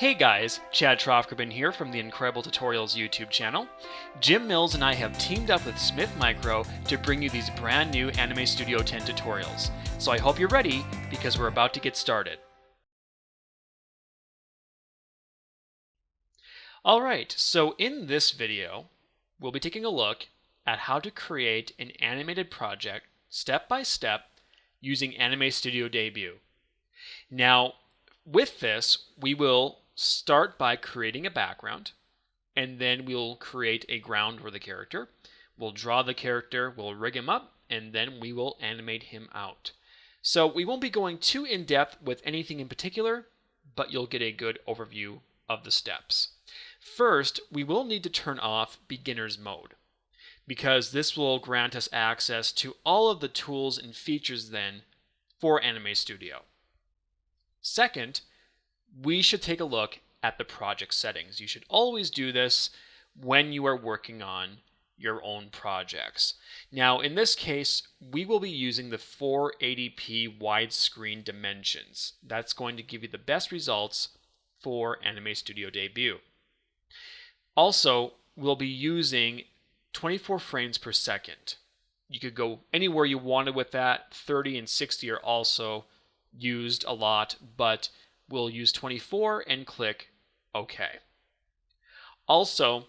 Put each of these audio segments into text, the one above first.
Hey guys, Chad Trofkerman here from the Incredible Tutorials YouTube channel. Jim Mills and I have teamed up with Smith Micro to bring you these brand new Anime Studio 10 tutorials. So I hope you're ready because we're about to get started. Alright, so in this video, we'll be taking a look at how to create an animated project step by step using Anime Studio Debut. Now, with this, we will start by creating a background, and then we'll create a ground for the character. We'll draw the character, we'll rig him up, and then we will animate him out. So we won't be going too in-depth with anything in particular, but you'll get a good overview of the steps. First, we will need to turn off beginner's mode, because this will grant us access to all of the tools and features then for Anime Studio. Second, we should take a look at the project settings. You should always do this when you are working on your own projects. Now, in this case, we will be using the 480p widescreen dimensions. That's going to give you the best results for Anime Studio Debut. Also, we'll be using 24 frames per second. You could go anywhere you wanted with that. 30 and 60 are also used a lot, but we'll use 24 and click OK. Also,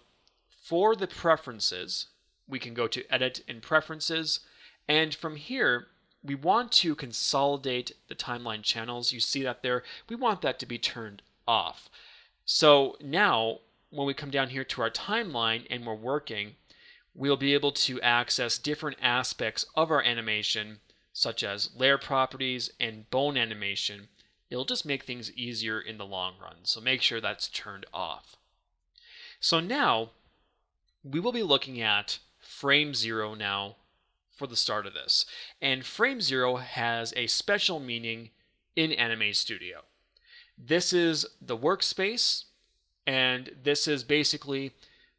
for the preferences, we can go to Edit and Preferences, and from here, we want to consolidate the timeline channels. You see that there? We want that to be turned off. So now, when we come down here to our timeline and we're working, we'll be able to access different aspects of our animation, such as layer properties and bone animation. It'll just make things easier in the long run, so make sure that's turned off. So now, we will be looking at frame 0 now for the start of this. And frame 0 has a special meaning in Anime Studio. This is the workspace, and this is basically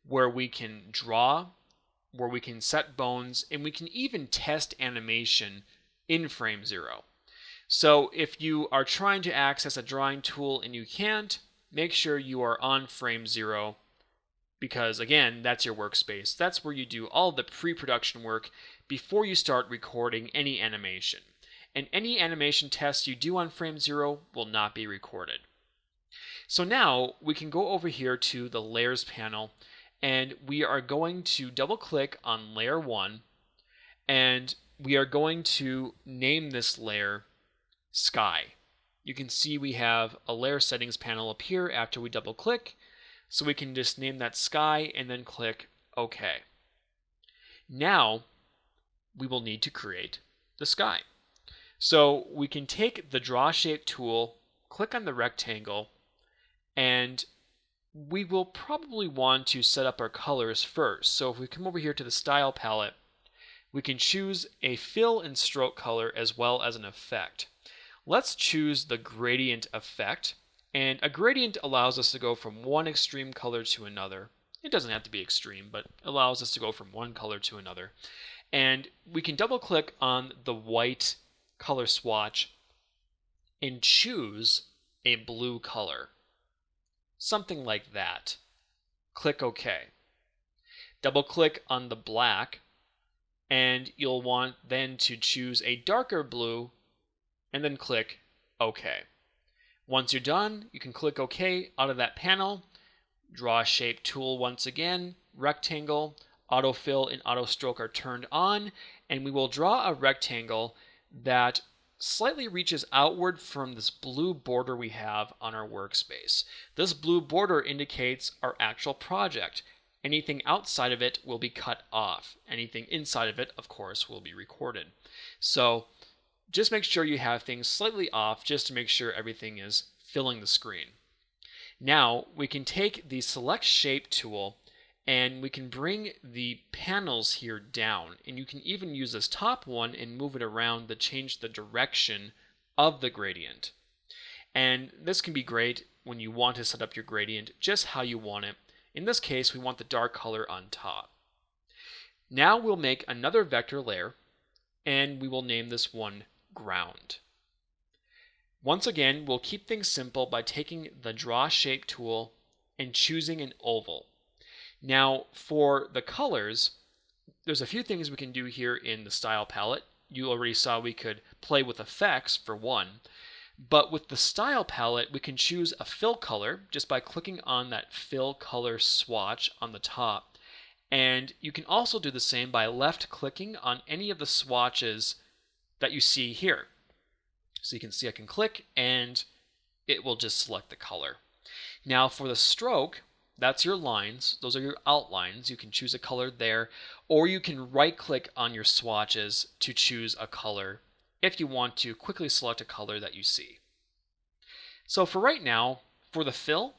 where we can draw, where we can set bones, and we can even test animation in frame 0. So if you are trying to access a drawing tool and you can't, make sure you are on frame 0, because again, that's your workspace. That's where you do all the pre-production work before you start recording any animation. And any animation test you do on frame 0 will not be recorded. So now we can go over here to the Layers panel, and we are going to double click on Layer 1, and we are going to name this layer Sky. You can see we have a layer settings panel up here after we double click, so we can just name that Sky and then click OK. Now we will need to create the sky. So we can take the Draw Shape tool, click on the rectangle, and we will probably want to set up our colors first. So if we come over here to the Style palette, we can choose a fill and stroke color as well as an effect. Let's choose the gradient effect, and a gradient allows us to go from one extreme color to another. It doesn't have to be extreme, but allows us to go from one color to another. And we can double click on the white color swatch and choose a blue color. Something like that. Click OK. Double click on the black, and you'll want then to choose a darker blue and then click OK. Once you're done, you can click OK out of that panel. Draw Shape tool once again, rectangle, autofill and auto stroke are turned on, and we will draw a rectangle that slightly reaches outward from this blue border we have on our workspace. This blue border indicates our actual project. Anything outside of it will be cut off. Anything inside of it, of course, will be recorded. So just make sure you have things slightly off just to make sure everything is filling the screen. Now we can take the Select Shape tool and we can bring the panels here down, and you can even use this top one and move it around to change the direction of the gradient. And this can be great when you want to set up your gradient just how you want it. In this case, we want the dark color on top. Now we'll make another vector layer, and we will name this one Ground. Once again, we'll keep things simple by taking the Draw Shape tool and choosing an oval. Now, for the colors, there's a few things we can do here in the Style Palette. You already saw we could play with effects for one, but with the Style Palette, we can choose a fill color just by clicking on that fill color swatch on the top. And you can also do the same by left-clicking on any of the swatches that you see here. So you can see I can click and it will just select the color. Now for the stroke, that's your lines. Those are your outlines. You can choose a color there, or you can right-click on your swatches to choose a color if you want to quickly select a color that you see. So for right now, for the fill,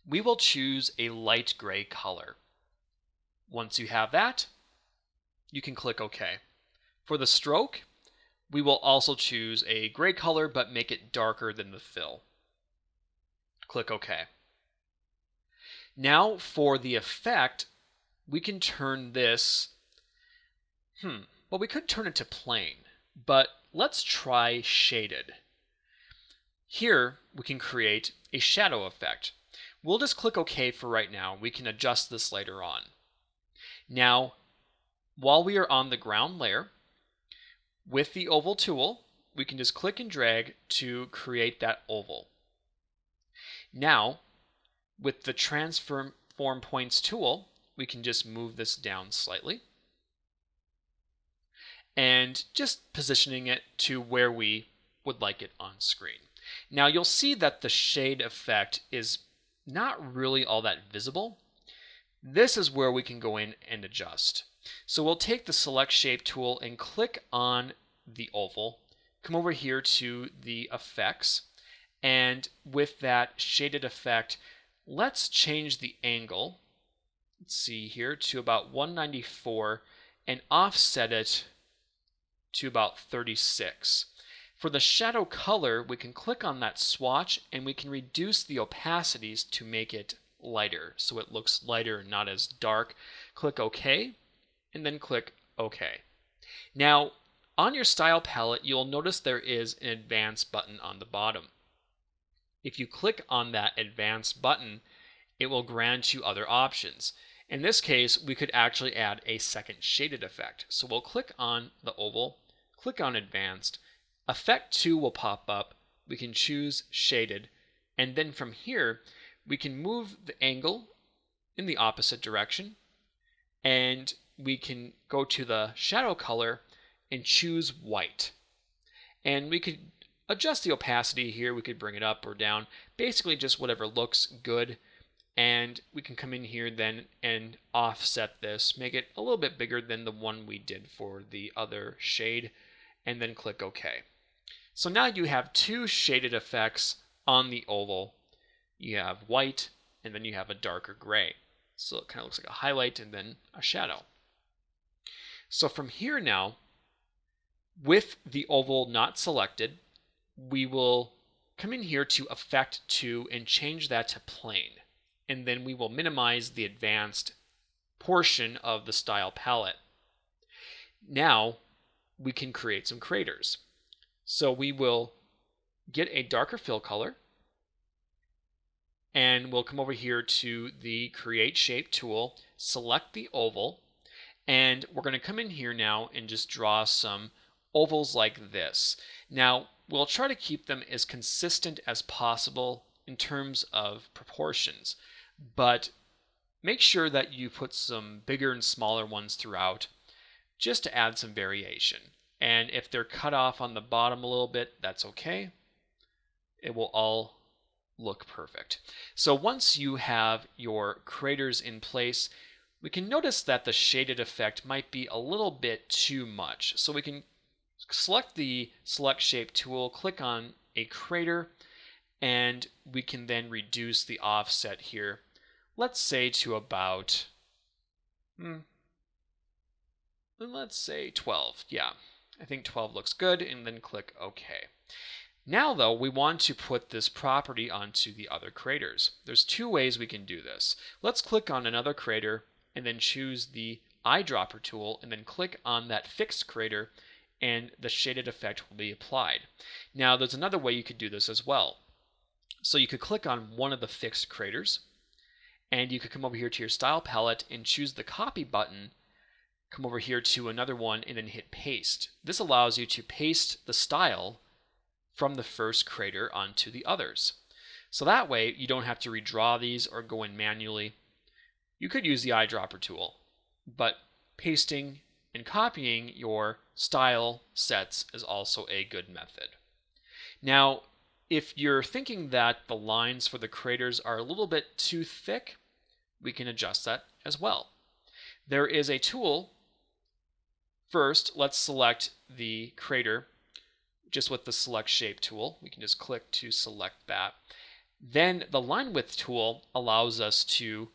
we will choose a light gray color. Once you have that, you can click OK. For the stroke, we will also choose a gray color but make it darker than the fill. Click OK. Now for the effect, we can turn this, well, we could turn it to plain, but let's try shaded. Here we can create a shadow effect. We'll just click OK for right now. We can adjust this later on. Now, while we are on the ground layer, with the oval tool, we can just click and drag to create that oval. Now, with the Transform Points tool, we can just move this down slightly and just positioning it to where we would like it on screen. Now you'll see that the shade effect is not really all that visible. This is where we can go in and adjust. So we'll take the Select Shape tool and click on the oval, come over here to the effects, and with that shaded effect, let's change the angle, let's see here, to about 194 and offset it to about 36. For the shadow color, we can click on that swatch and we can reduce the opacities to make it lighter, so it looks lighter and not as dark. Click OK, and then click OK. Now, on your Style Palette, you'll notice there is an Advance button on the bottom. If you click on that Advance button, it will grant you other options. In this case, we could actually add a second shaded effect. So we'll click on the oval, click on Advanced, Effect 2 will pop up, we can choose Shaded, and then from here, we can move the angle in the opposite direction, and we can go to the shadow color and choose white. And we could adjust the opacity here, we could bring it up or down, basically just whatever looks good. And we can come in here then and offset this, make it a little bit bigger than the one we did for the other shade, and then click OK. So now you have two shaded effects on the oval. You have white, and then you have a darker gray. So it kind of looks like a highlight and then a shadow. So from here now, with the oval not selected, we will come in here to Effect 2 and change that to Plane. And then we will minimize the advanced portion of the Style Palette. Now we can create some craters. So we will get a darker fill color, and we'll come over here to the Create Shape tool, select the oval, and we're going to come in here now and just draw some ovals like this. Now we'll try to keep them as consistent as possible in terms of proportions, but make sure that you put some bigger and smaller ones throughout just to add some variation. And if they're cut off on the bottom a little bit, that's okay. It will all look perfect. So once you have your craters in place, we can notice that the shaded effect might be a little bit too much. So we can select the Select Shape tool, click on a crater, and we can then reduce the offset here. Let's say to about, let's say 12. Yeah, I think 12 looks good, and then click OK. Now though, we want to put this property onto the other craters. There's two ways we can do this. Let's click on another crater and then choose the eyedropper tool and then click on that fixed crater and the shaded effect will be applied. Now there's another way you could do this as well. So you could click on one of the fixed craters, and you could come over here to your style palette and choose the copy button, come over here to another one, and then hit paste. This allows you to paste the style from the first crater onto the others. So that way you don't have to redraw these or go in manually. You could use the eyedropper tool, but pasting and copying your style sets is also a good method. Now, if you're thinking that the lines for the craters are a little bit too thick, we can adjust that as well. There is a tool. First, let's select the crater just with the select shape tool. We can just click to select that. Then the line width tool allows us to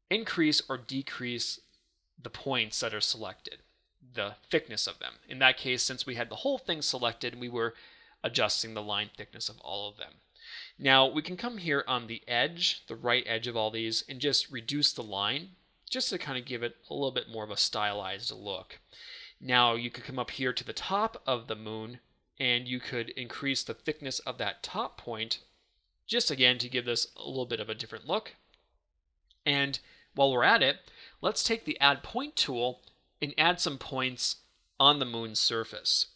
increase or decrease the points that are selected, the thickness of them. In that case, since we had the whole thing selected, we were adjusting the line thickness of all of them. Now we can come here on the edge, the right edge of all these, and just reduce the line just to kind of give it a little bit more of a stylized look. Now you could come up here to the top of the moon and you could increase the thickness of that top point, just again to give this a little bit of a different look. And while we're at it, let's take the add point tool and add some points on the moon's surface.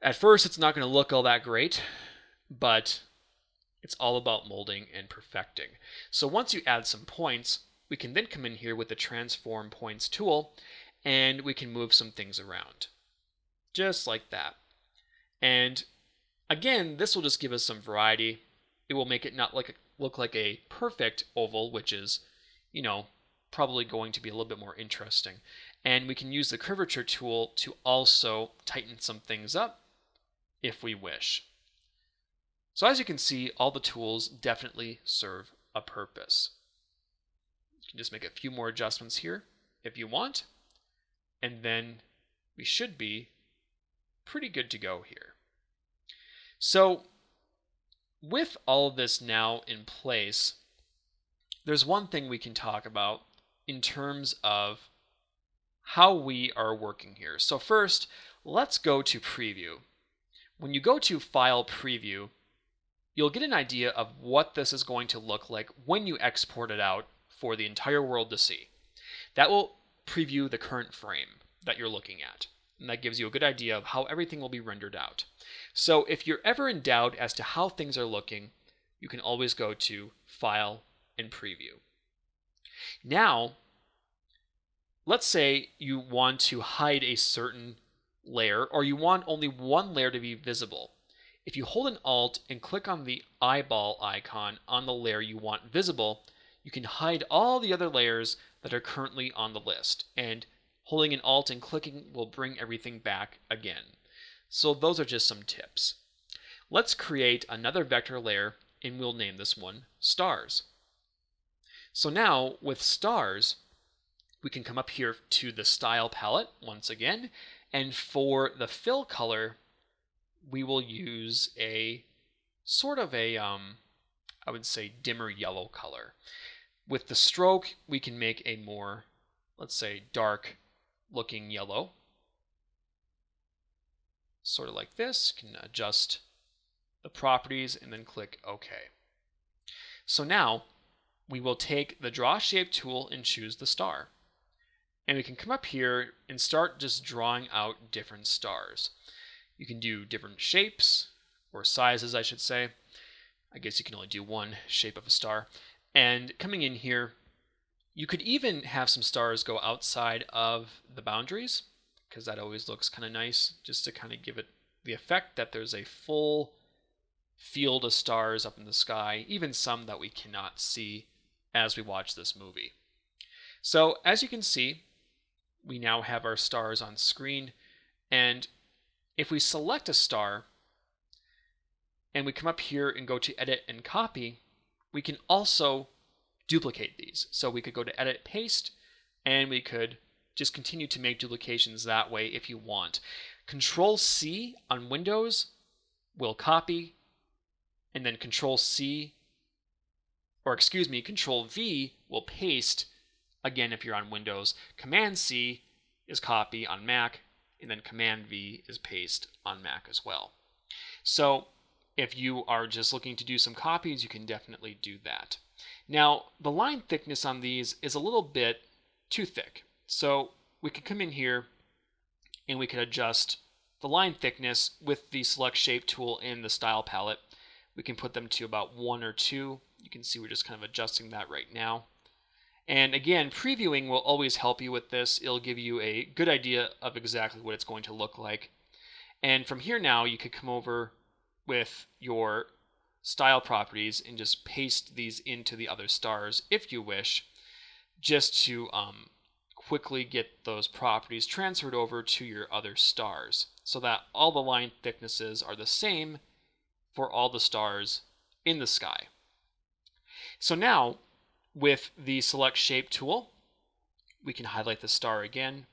At first, it's not going to look all that great, but it's all about molding and perfecting. So once you add some points, we can then come in here with the transform points tool, and we can move some things around, just like that. And again, this will just give us some variety. It will make it not look like a perfect oval, which is, probably going to be a little bit more interesting. And we can use the curvature tool to also tighten some things up if we wish. So as you can see, all the tools definitely serve a purpose. You can just make a few more adjustments here if you want, and then we should be pretty good to go here. So with all of this now in place, there's one thing we can talk about in terms of how we are working here. So first, let's go to preview. When you go to File Preview, you'll get an idea of what this is going to look like when you export it out for the entire world to see. That will preview the current frame that you're looking at, and that gives you a good idea of how everything will be rendered out. So if you're ever in doubt as to how things are looking, you can always go to File and Preview. Now, let's say you want to hide a certain layer, or you want only one layer to be visible. If you hold an Alt and click on the eyeball icon on the layer you want visible, you can hide all the other layers that are currently on the list, and holding an Alt and clicking will bring everything back again. So those are just some tips. Let's create another vector layer, and we'll name this one Stars. So now with Stars, we can come up here to the Style palette once again, and for the fill color, we will use a sort of a, I would say, dimmer yellow color. With the stroke, we can make a more, let's say, dark looking yellow. Sort of like this. You can adjust the properties and then click OK. So now we will take the Draw Shape tool and choose the star. And we can come up here and start just drawing out different stars. You can do different shapes, or sizes I should say. I guess you can only do one shape of a star. And coming in here, you could even have some stars go outside of the boundaries, because that always looks kind of nice, just to kind of give it the effect that there's a full field of stars up in the sky, even some that we cannot see as we watch this movie. So as you can see, we now have our stars on screen, and if we select a star and we come up here and go to Edit and Copy, we can also duplicate these. So we could go to Edit, Paste, and we could just continue to make duplications that way if you want. Control-C on Windows will copy, and then Control-V will paste, again if you're on Windows. Command-C is copy on Mac, and then Command V is paste on Mac as well. So if you are just looking to do some copies, you can definitely do that. Now, the line thickness on these is a little bit too thick. So we could come in here and we could adjust the line thickness with the Select Shape tool in the Style palette. We can put them to about 1 or 2. You can see we're just kind of adjusting that right now. And again, previewing will always help you with this. It'll give you a good idea of exactly what it's going to look like. And from here now, you could come over with your style properties and just paste these into the other stars if you wish, just to quickly get those properties transferred over to your other stars so that all the line thicknesses are the same for all the stars in the sky. So now, with the Select Shape tool, we can highlight the star again,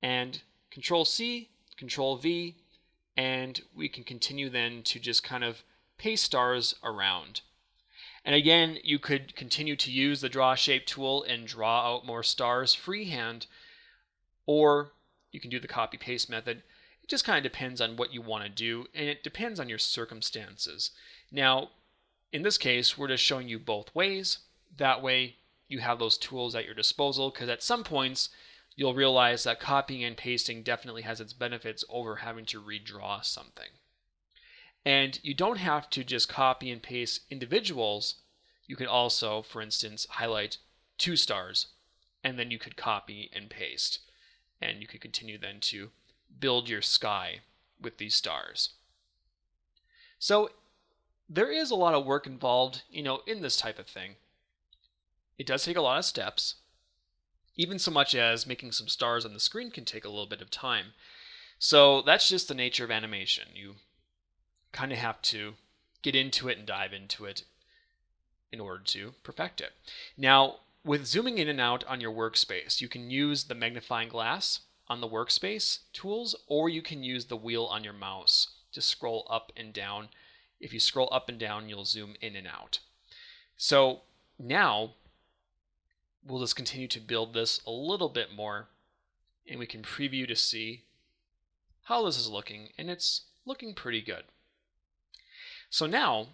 and Control-C, Control-V, and we can continue then to just kind of paste stars around. And again, you could continue to use the Draw Shape tool and draw out more stars freehand, or you can do the copy-paste method. It just kind of depends on what you want to do, and it depends on your circumstances. Now, in this case, we're just showing you both ways. That way, you have those tools at your disposal, because at some points, you'll realize that copying and pasting definitely has its benefits over having to redraw something. And you don't have to just copy and paste individuals. You could also, for instance, highlight 2 stars, and then you could copy and paste. And you could continue then to build your sky with these stars. So there is a lot of work involved, in this type of thing. It does take a lot of steps. Even so much as making some stars on the screen can take a little bit of time. So that's just the nature of animation. You kind of have to get into it and dive into it in order to perfect it. Now, with zooming in and out on your workspace, you can use the magnifying glass on the workspace tools, or you can use the wheel on your mouse to scroll up and down. If you scroll up and down, you'll zoom in and out. So now, we'll just continue to build this a little bit more, and we can preview to see how this is looking, and it's looking pretty good. So now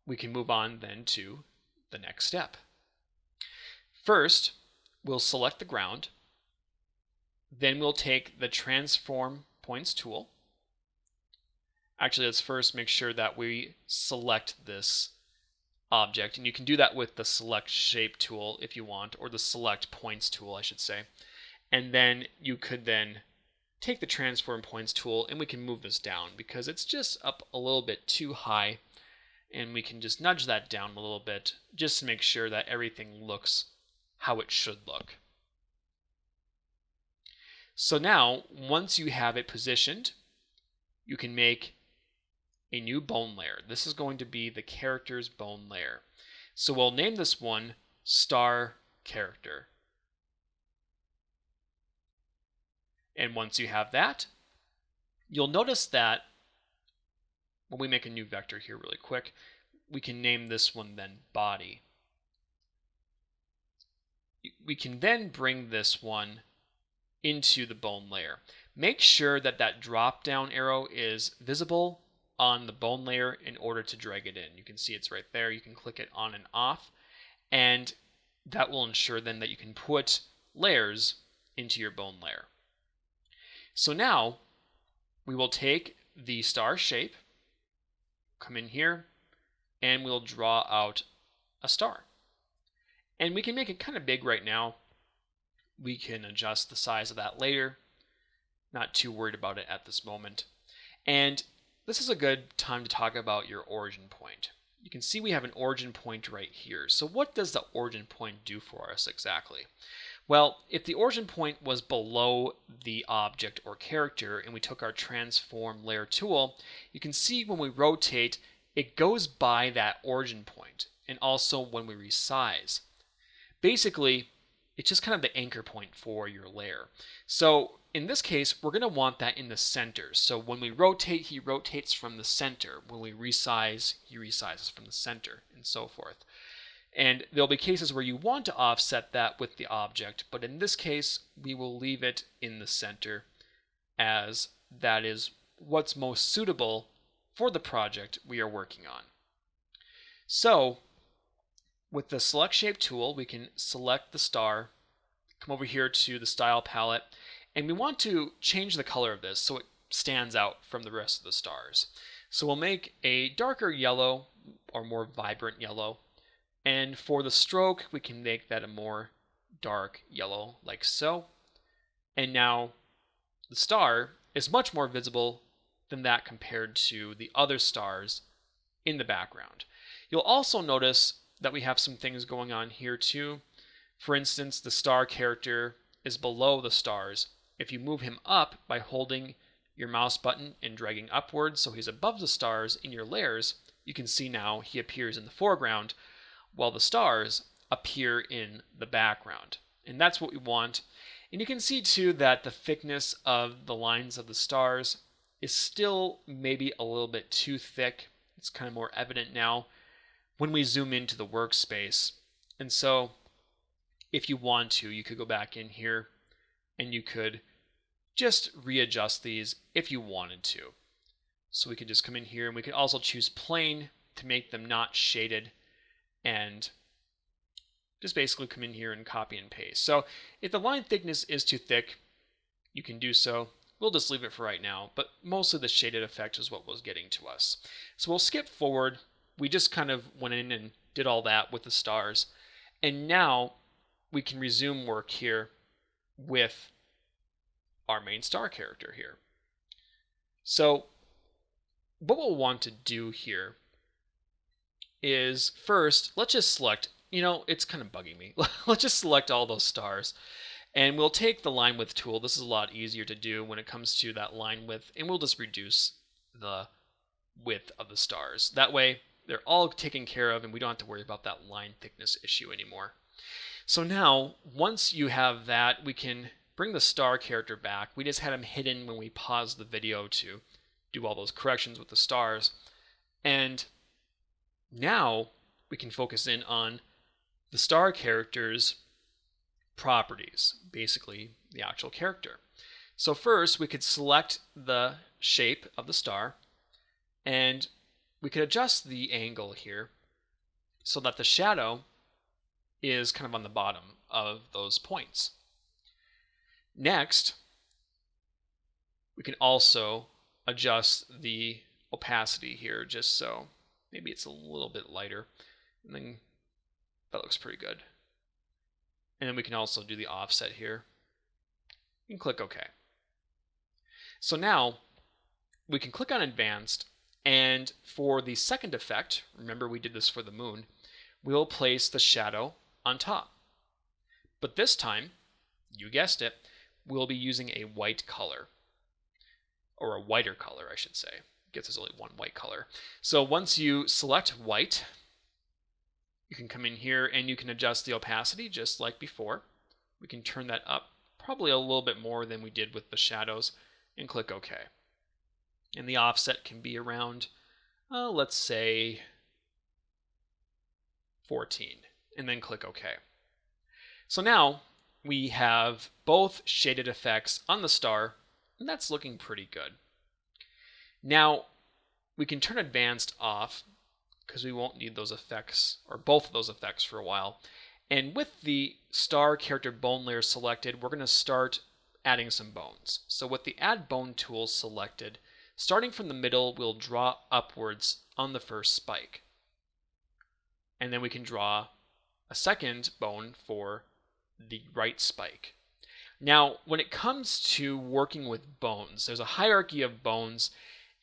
we can move on then to the next step. First, we'll select the ground, then we'll take the Transform Points tool. Actually, let's first make sure that we select this object, and you can do that with the Select Shape tool if you want, or the Select Points tool, I should say. And then you could then take the Transform Points tool, and we can move this down because it's just up a little bit too high, and we can just nudge that down a little bit just to make sure that everything looks how it should look. So now, once you have it positioned, you can make a new bone layer. This is going to be the character's bone layer. So we'll name this one Star Character. And once you have that, you'll notice that when we make a new vector here really quick, we can name this one then Body. We can then bring this one into the bone layer. Make sure that that drop down arrow is visible on the bone layer in order to drag it in. You can see it's right there. You can click it on and off, and that will ensure then that you can put layers into your bone layer. So now we will take the star shape, come in here, and we'll draw out a star. And we can make it kind of big right now. We can adjust the size of that later. Not too worried about it at this moment. And this is a good time to talk about your origin point. You can see we have an origin point right here. So what does the origin point do for us exactly? Well, if the origin point was below the object or character and we took our transform layer tool, you can see when we rotate, it goes by that origin point, and also when we resize. Basically, it's just kind of the anchor point for your layer. So in this case, we're going to want that in the center. So when we rotate, he rotates from the center. When we resize, he resizes from the center, and so forth. And there'll be cases where you want to offset that with the object, but in this case, we will leave it in the center as that is what's most suitable for the project we are working on. So with the select shape tool, we can select the star, come over here to the style palette, and we want to change the color of this so it stands out from the rest of the stars. So we'll make a darker yellow or more vibrant yellow, and for the stroke we can make that a more dark yellow like so. And now the star is much more visible than that compared to the other stars in the background. You'll also notice that we have some things going on here too. For instance, the star character is below the stars. If you move him up by holding your mouse button and dragging upwards so he's above the stars in your layers, you can see now he appears in the foreground while the stars appear in the background. And that's what we want. And you can see too that the thickness of the lines of the stars is still maybe a little bit too thick. It's kind of more evident now when we zoom into the workspace. And so if you want to, you could go back in here and you could just readjust these if you wanted to. So we could just come in here and we could also choose plain to make them not shaded, and just basically come in here and copy and paste. So if the line thickness is too thick, you can do so. We'll just leave it for right now, but mostly the shaded effect is what was getting to us. So we'll skip forward. We just kind of went in and did all that with the stars. And now we can resume work here with our main star character here. So what we'll want to do here is first, let's just select, it's kind of bugging me. Let's just select all those stars. And we'll take the line width tool. This is a lot easier to do when it comes to that line width. And we'll just reduce the width of the stars. That way, they're all taken care of and we don't have to worry about that line thickness issue anymore. So now, once you have that, we can bring the star character back. We just had him hidden when we paused the video to do all those corrections with the stars. And now we can focus in on the star character's properties, basically the actual character. So first we could select the shape of the star and we could adjust the angle here so that the shadow is kind of on the bottom of those points. Next, we can also adjust the opacity here just so maybe it's a little bit lighter, and then that looks pretty good. And then we can also do the offset here and click OK. So now we can click on Advanced, and for the second effect, remember we did this for the moon, we'll place the shadow on top. But this time, you guessed it, we'll be using a white color, or a whiter color, I should say. I guess there's only one white color. So once you select white, you can come in here and you can adjust the opacity just like before. We can turn that up probably a little bit more than we did with the shadows and click OK. And the offset can be around, let's say 14, and then click OK. So now we have both shaded effects on the star, and that's looking pretty good. Now we can turn Advanced off because we won't need those effects, or both of those effects, for a while. And with the star character bone layer selected, we're going to start adding some bones. So with the Add Bone tool selected, starting from the middle, we'll draw upwards on the first spike. And then we can draw a second bone for the right spike. Now, when it comes to working with bones, there's a hierarchy of bones,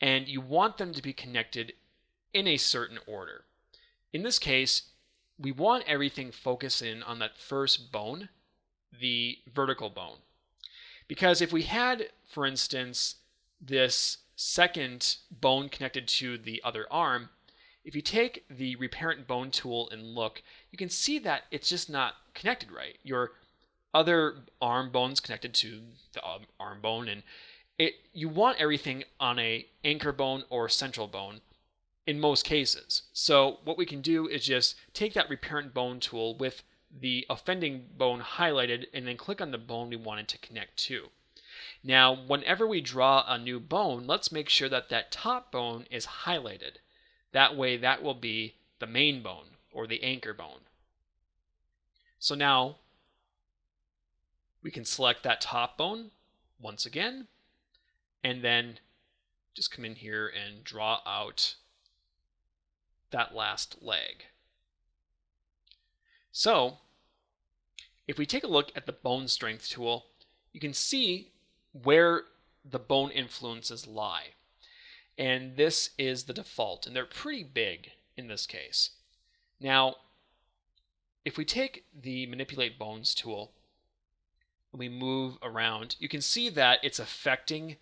and you want them to be connected in a certain order. In this case, we want everything focused in on that first bone, the vertical bone. Because if we had, for instance, this second bone connected to the other arm, if you take the Reparent Bone tool and look, you can see that it's just not connected right. Your other arm bone's connected to the arm bone, and you want everything on a anchor bone or central bone in most cases. So what we can do is just take that Reparent Bone tool with the offending bone highlighted and then click on the bone we wanted to connect to. Now, whenever we draw a new bone, let's make sure that that top bone is highlighted. That way, that will be the main bone or the anchor bone. So now we can select that top bone once again, and then just come in here and draw out that last leg. So if we take a look at the bone strength tool, you can see where the bone influences lie. And this is the default, and they're pretty big in this case. Now, if we take the manipulate bones tool and we move around, you can see that it's affecting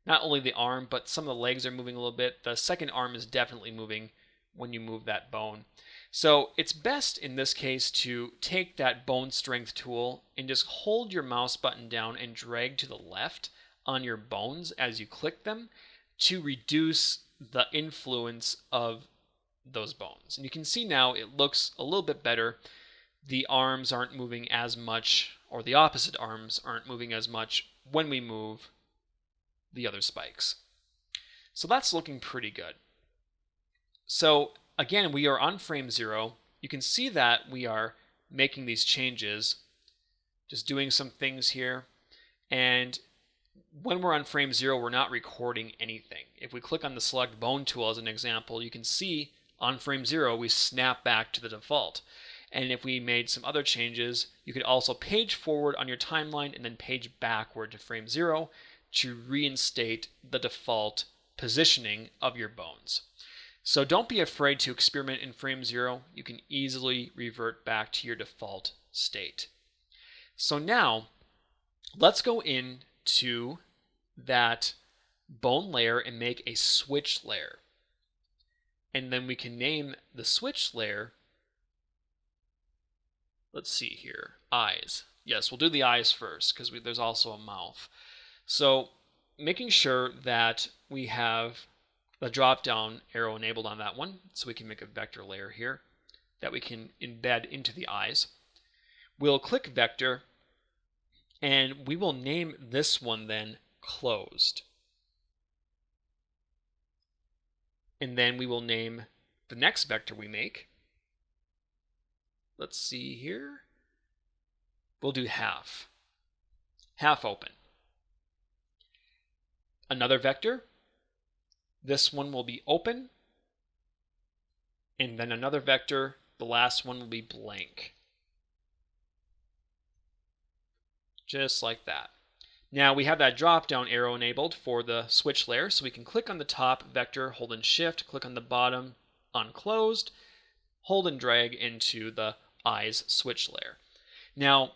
not only the arm, but some of the legs are moving a little bit. The second arm is definitely moving when you move that bone. So it's best in this case to take that bone strength tool and just hold your mouse button down and drag to the left on your bones as you click them to reduce the influence of those bones. And you can see now it looks a little bit better. The arms aren't moving as much, or the opposite arms aren't moving as much when we move the other spikes. So that's looking pretty good. So again, we are on frame 0. You can see that we are making these changes, just doing some things here. And when we're on frame 0, we're not recording anything. If we click on the select bone tool as an example, you can see on frame 0, we snap back to the default. And if we made some other changes, you could also page forward on your timeline and then page backward to frame 0 to reinstate the default positioning of your bones. So don't be afraid to experiment in frame 0. You can easily revert back to your default state. So now let's go into that bone layer and make a switch layer. And then we can name the switch layer, let's see here, eyes. Yes, we'll do the eyes first because there's also a mouth. So making sure that we have the drop-down arrow enabled on that one, so we can make a vector layer here that we can embed into the eyes. We'll click vector, and we will name this one then closed. And then we will name the next vector we make, let's see here, we'll do half open. Another vector, this one will be open, and then another vector, the last one will be blank. Just like that. Now we have that drop down arrow enabled for the switch layer, so we can click on the top vector, hold and shift, click on the bottom, unclosed, hold and drag into the eyes switch layer. Now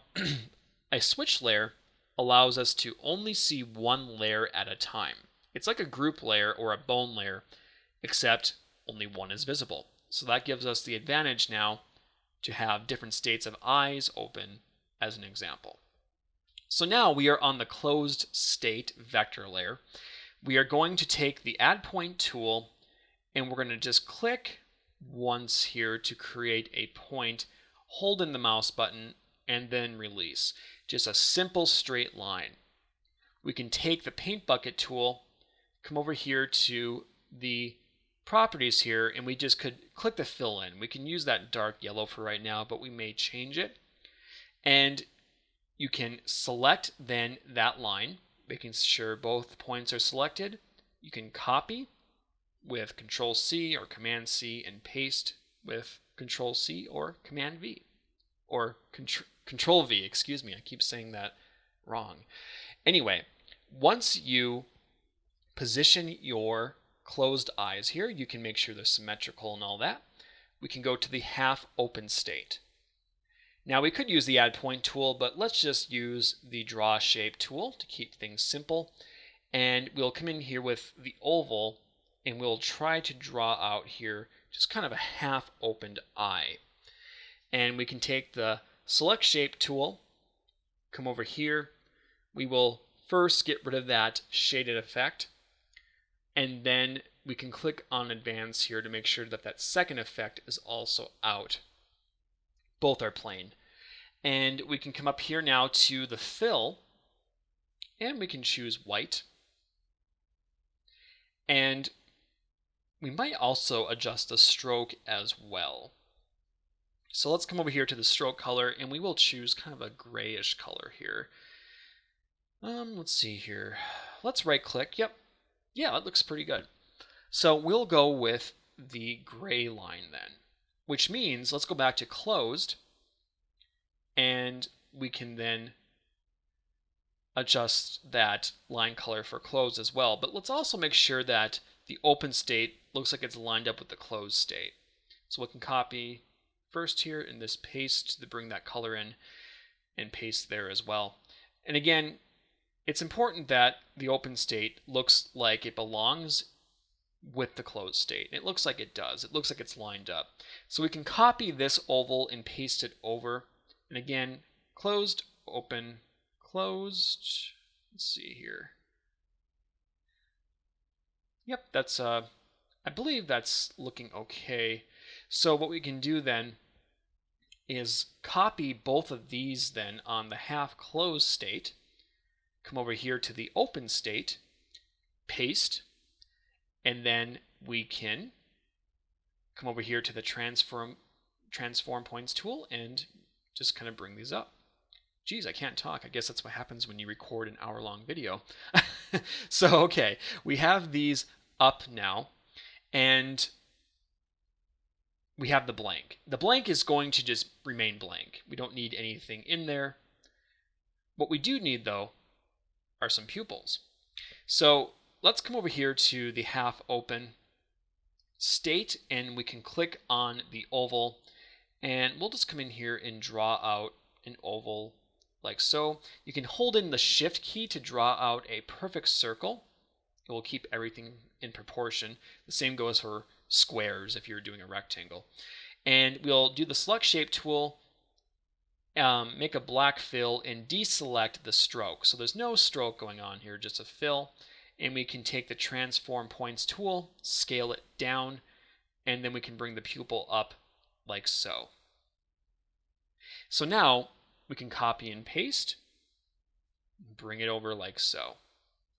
a switch layer allows us to only see one layer at a time. It's like a group layer or a bone layer, except only one is visible. So that gives us the advantage now to have different states of eyes open as an example. So now we are on the closed state vector layer. We are going to take the add point tool and we're going to just click once here to create a point, hold in the mouse button, and then release. Just a simple straight line. We can take the paint bucket tool, come over here to the properties here, and we just could click the fill in. We can use that dark yellow for right now, but we may change it. And you can select then that line, making sure both points are selected. You can copy with Control C or Command C and paste with Control C or Command V. Or Control V, excuse me, I keep saying that wrong. Anyway, once you position your closed eyes here, you can make sure they're symmetrical and all that. We can go to the half open state. Now we could use the add point tool, but let's just use the draw shape tool to keep things simple. And we'll come in here with the oval and we'll try to draw out here just kind of a half opened eye. And we can take the select shape tool, come over here. We will first get rid of that shaded effect. And then we can click on advance here to make sure that that second effect is also out. Both are plain. And we can come up here now to the fill And we can choose white. And we might also adjust the stroke as well. So let's come over here to the stroke color, and we will choose kind of a grayish color here. Let's see here. Let's right click. Yep. Yeah, that looks pretty good. So we'll go with the gray line then, which means let's go back to closed, and we can then adjust that line color for closed as well. But let's also make sure that the open state looks like it's lined up with the closed state. So we can copy first here and this paste to bring that color in and paste there as well. And again, it's important that the open state looks like it belongs with the closed state. It looks like it does. It looks like it's lined up. So we can copy this oval and paste it over. And again, closed, open, closed. Let's see here. Yep, that's I believe that's looking okay. So what we can do then is copy both of these then on the half closed state, come over here to the open state, paste, and then we can come over here to the transform points tool and just kind of bring these up. Geez, I can't talk. I guess that's what happens when you record an hour-long video. So, okay, we have these up now, and we have the blank. The blank is going to just remain blank. We don't need anything in there. What we do need, though, are some pupils. So let's come over here to the half open state, and we can click on the oval, and we'll just come in here and draw out an oval like so. You can hold in the shift key to draw out a perfect circle. It will keep everything in proportion. The same goes for squares if you're doing a rectangle. And we'll do the select shape tool, make a black fill, and deselect the stroke. So there's no stroke going on here, just a fill. And we can take the transform points tool, scale it down, and then we can bring the pupil up like so. So now we can copy and paste, bring it over like so.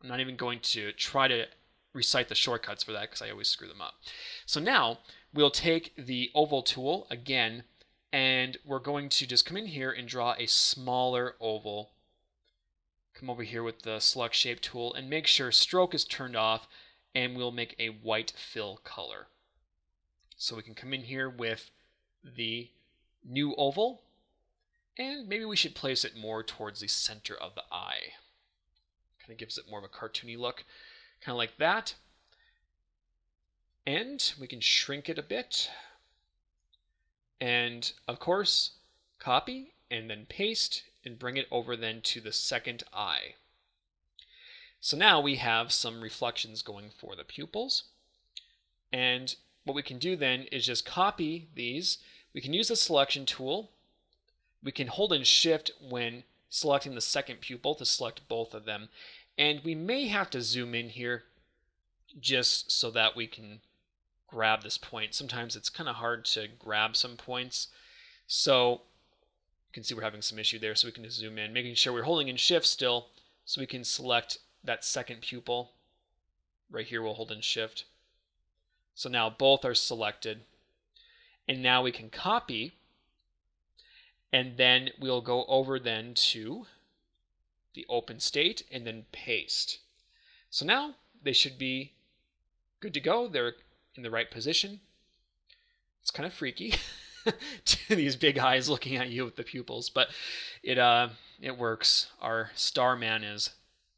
I'm not even going to try to recite the shortcuts for that because I always screw them up. So now we'll take the oval tool again, and we're going to just come in here and draw a smaller oval. Come over here with the select shape tool and make sure stroke is turned off, and we'll make a white fill color. So we can come in here with the new oval, and maybe we should place it more towards the center of the eye. Kind of gives it more of a cartoony look, kind of like that. And we can shrink it a bit. And of course, copy and then paste and bring it over then to the second eye. So now we have some reflections going for the pupils. And what we can do then is just copy these. We can use the selection tool. We can hold in shift when selecting the second pupil to select both of them. And we may have to zoom in here just so that we can grab this point. Sometimes it's kind of hard to grab some points. So you can see we're having some issue there, so we can just zoom in, making sure we're holding in shift still so we can select that second pupil. Right here we'll hold in shift. So now both are selected. And now we can copy, and then we'll go over then to the open state and then paste. So now they should be good to go. They're in the right position. It's kind of freaky these big eyes looking at you with the pupils, but it works. Our Starman is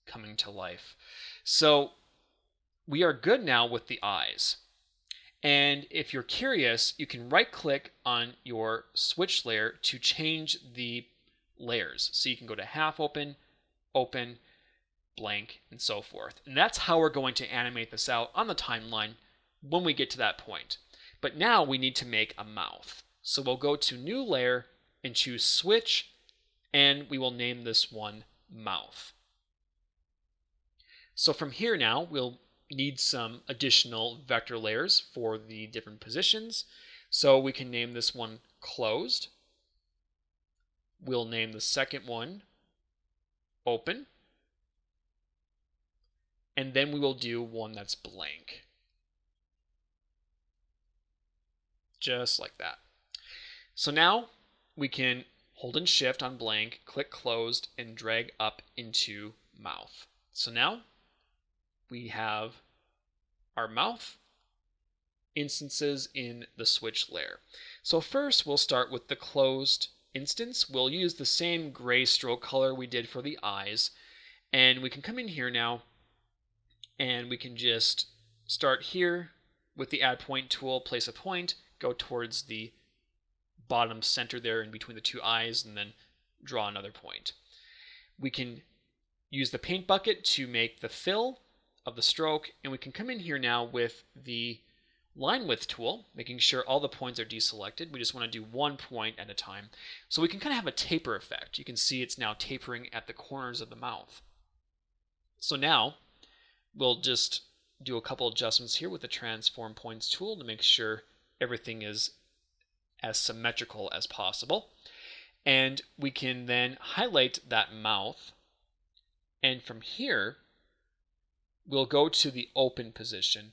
coming to life. So we are good now with the eyes. And if you're curious, you can right click on your switch layer to change the layers. So you can go to half open, open, blank, and so forth. And that's how we're going to animate this out on the timeline when we get to that point. But now we need to make a mouth. So we'll go to new layer and choose switch, and we will name this one mouth. So from here now, we'll need some additional vector layers for the different positions. So we can name this one closed. We'll name the second one open. and then we will do one that's blank. Just like that. So now we can hold in Shift on blank, click closed, and drag up into mouth. So now we have our mouth instances in the switch layer. So first we'll start with the closed instance. We'll use the same gray stroke color we did for the eyes, and we can come in here now and we can just start here with the add point tool, place a point, go towards the bottom center there in between the two eyes, and then draw another point. We can use the paint bucket to make the fill of the stroke, and we can come in here now with the line width tool, making sure all the points are deselected. We just want to do one point at a time. So we can kind of have a taper effect. You can see it's now tapering at the corners of the mouth. So now we'll just do a couple adjustments here with the transform points tool to make sure everything is as symmetrical as possible. And we can then highlight that mouth, and from here we'll go to the open position,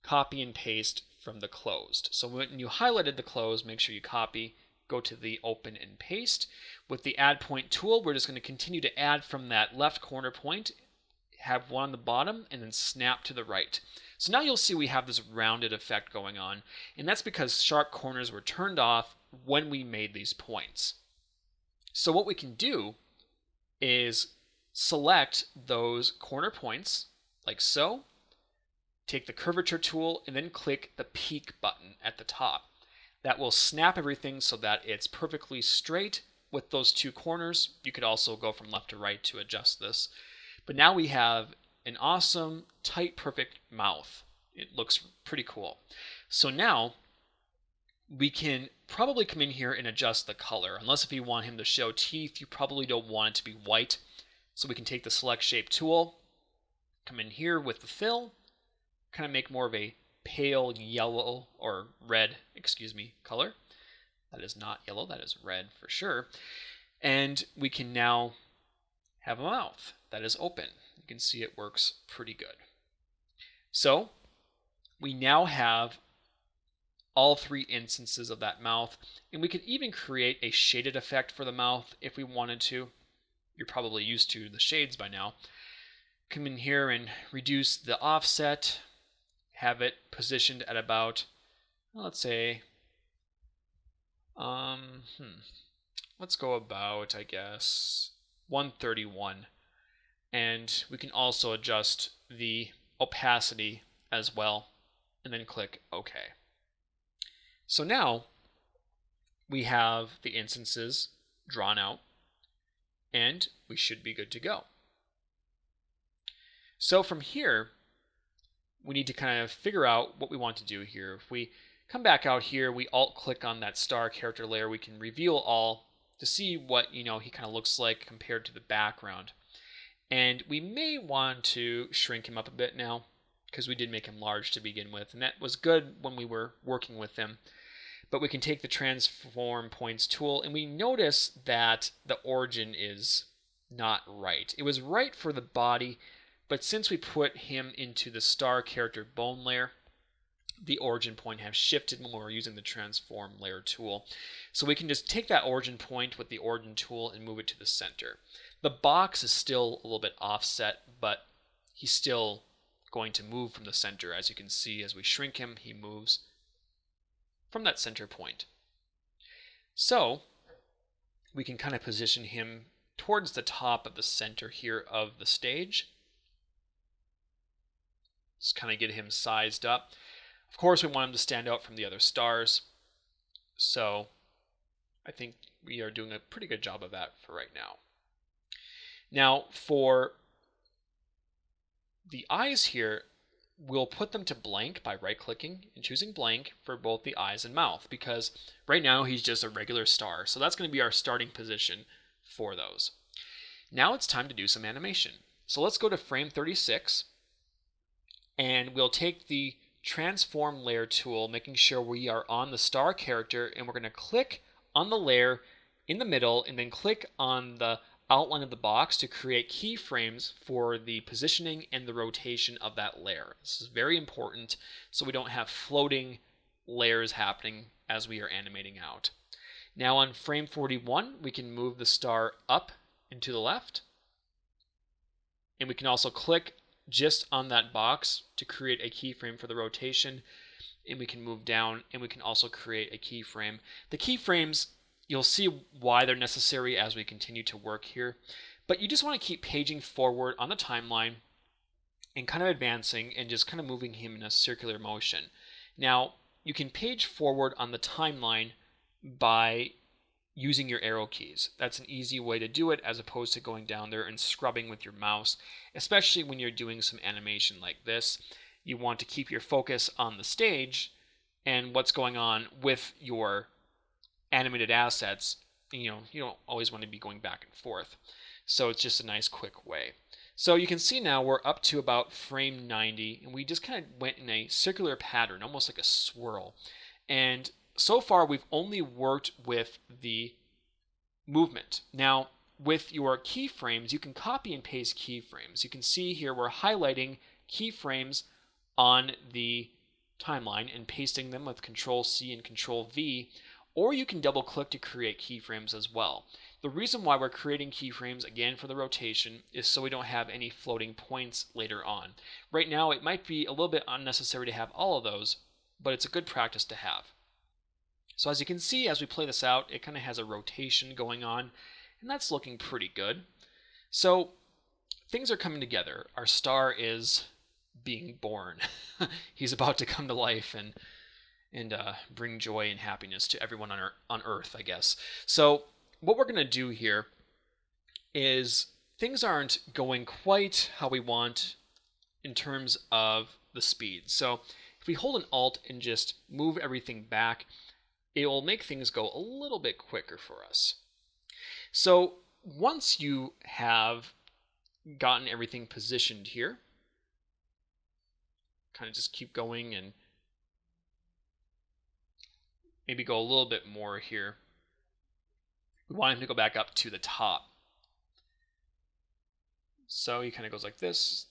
copy and paste from the closed. So when you highlighted the closed, make sure you copy, go to the open and paste. With the add point tool, we're just going to continue to add from that left corner point, have one on the bottom, and then snap to the right. So now you'll see we have this rounded effect going on, and that's because sharp corners were turned off when we made these points. So what we can do is select those corner points, like so, take the curvature tool, and then click the peak button at the top. That will snap everything so that it's perfectly straight with those two corners. You could also go from left to right to adjust this. But now we have an awesome, tight, perfect mouth. It looks pretty cool. So now we can probably come in here and adjust the color. Unless if you want him to show teeth, you probably don't want it to be white. So we can take the select shape tool, come in here with the fill, kind of make more of a pale yellow or red, color. That is not yellow, that is red for sure. And we can now have a mouth that is open. You can see it works pretty good. So we now have all three instances of that mouth, and we can even create a shaded effect for the mouth if we wanted to. You're probably used to the shades by now. Come in here and reduce the offset, have it positioned at about, let's say, let's go about, I guess, 131. And we can also adjust the opacity as well, and then click OK. So now we have the instances drawn out, and we should be good to go. So from here, we need to kind of figure out what we want to do here. If we come back out here, we alt-click on that star character layer, we can reveal all to see what he kind of looks like compared to the background. And we may want to shrink him up a bit now, because we did make him large to begin with, and that was good when we were working with him. But we can take the transform points tool, and we notice that the origin is not right. It was right for the body, but since we put him into the star character bone layer, the origin point has shifted when we're using the transform layer tool. So we can just take that origin point with the origin tool and move it to the center. The box is still a little bit offset, but he's still going to move from the center. As you can see, as we shrink him, he moves from that center point. So we can kind of position him towards the top of the center here of the stage. Just kind of get him sized up. Of course, we want him to stand out from the other stars. So I think we are doing a pretty good job of that for right now. Now, for the eyes here, we'll put them to blank by right-clicking and choosing blank for both the eyes and mouth, because right now he's just a regular star. So that's going to be our starting position for those. Now it's time to do some animation. So let's go to frame 36, and we'll take the transform layer tool, making sure we are on the star character, and we're going to click on the layer in the middle and then click on the outline of the box to create keyframes for the positioning and the rotation of that layer. This is very important so we don't have floating layers happening as we are animating out. Now on frame 41, we can move the star up and to the left. And we can also click just on that box to create a keyframe for the rotation. And we can move down and we can also create a keyframe. The keyframes, you'll see why they're necessary as we continue to work here. But you just want to keep paging forward on the timeline and kind of advancing and just kind of moving him in a circular motion. Now, you can page forward on the timeline by using your arrow keys. That's an easy way to do it as opposed to going down there and scrubbing with your mouse, especially when you're doing some animation like this. You want to keep your focus on the stage and what's going on with your animated assets. You don't always want to be going back and forth. So it's just a nice quick way. So you can see now we're up to about frame 90, and we just kind of went in a circular pattern, almost like a swirl. And so far we've only worked with the movement. Now with your keyframes, you can copy and paste keyframes. You can see here we're highlighting keyframes on the timeline and pasting them with Control-C and Control-V, or you can double click to create keyframes as well. The reason why we're creating keyframes, again for the rotation, is so we don't have any floating points later on. Right now it might be a little bit unnecessary to have all of those, but it's a good practice to have. So as you can see, as we play this out, it kind of has a rotation going on, and that's looking pretty good. So things are coming together. Our star is being born. He's about to come to life and bring joy and happiness to everyone on Earth, I guess. So what we're going to do here is things aren't going quite how we want in terms of the speed. So if we hold an Alt and just move everything back, it will make things go a little bit quicker for us. So once you have gotten everything positioned here, kind of just keep going and maybe go a little bit more here. We want him to go back up to the top. So he kind of goes like this,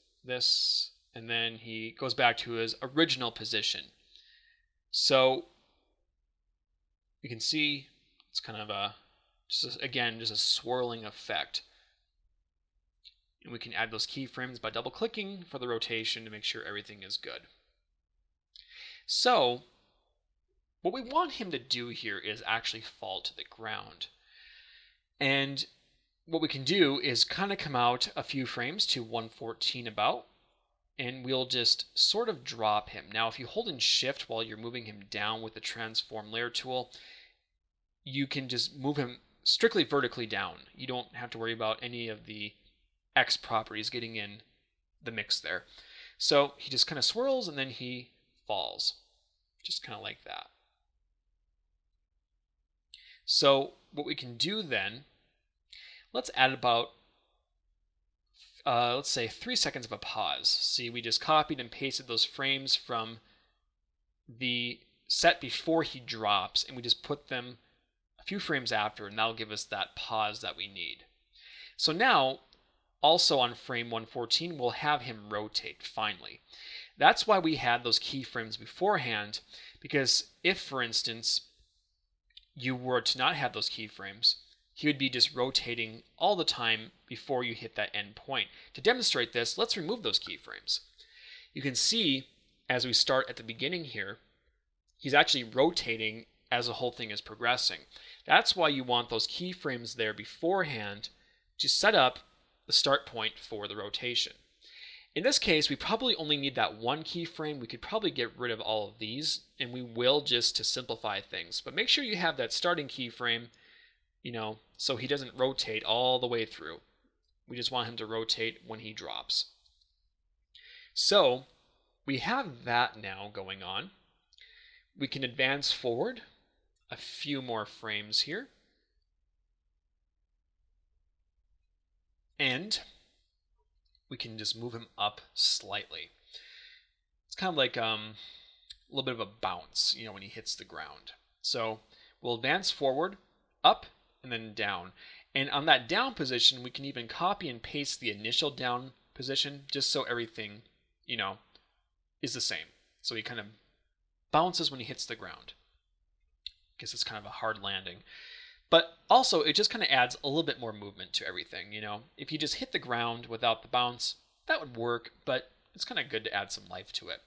and then he goes back to his original position. So you can see it's kind of just a swirling effect. And we can add those keyframes by double clicking for the rotation to make sure everything is good. So what we want him to do here is actually fall to the ground. And what we can do is kind of come out a few frames to 114 about, and we'll just sort of drop him. Now, if you hold in Shift while you're moving him down with the Transform Layer tool, you can just move him strictly vertically down. You don't have to worry about any of the X properties getting in the mix there. So he just kind of swirls and then he falls, just kind of like that. So what we can do then, let's add about, let's say 3 seconds of a pause. See, we just copied and pasted those frames from the set before he drops, and we just put them a few frames after, and that'll give us that pause that we need. So now, also on frame 114, we'll have him rotate finally. That's why we had those keyframes beforehand, because if, for instance, you were to not have those keyframes, he would be just rotating all the time before you hit that end point. To demonstrate this, let's remove those keyframes. You can see as we start at the beginning here, he's actually rotating as the whole thing is progressing. That's why you want those keyframes there beforehand to set up the start point for the rotation. In this case, we probably only need that one keyframe. We could probably get rid of all of these, and we will just to simplify things. But make sure you have that starting keyframe, so he doesn't rotate all the way through. We just want him to rotate when he drops. So we have that now going on. We can advance forward a few more frames here. And we can just move him up slightly. It's kind of like a little bit of a bounce, when he hits the ground. So we'll advance forward, up, and then down. And on that down position, we can even copy and paste the initial down position just so everything, is the same. So he kind of bounces when he hits the ground. I guess it's kind of a hard landing. But also, it just kind of adds a little bit more movement to everything, If you just hit the ground without the bounce, that would work, but it's kind of good to add some life to it.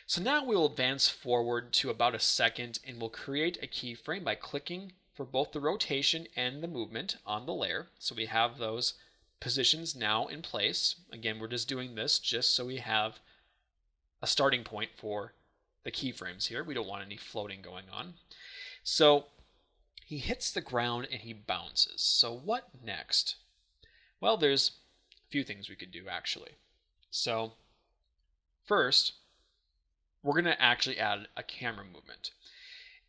So now we will advance forward to about a second, and we'll create a keyframe by clicking for both the rotation and the movement on the layer. So we have those positions now in place. Again, we're just doing this just so we have a starting point for the keyframes here. We don't want any floating going on. So he hits the ground and he bounces. So what next? Well, there's a few things we could do actually. So first, we're going to actually add a camera movement.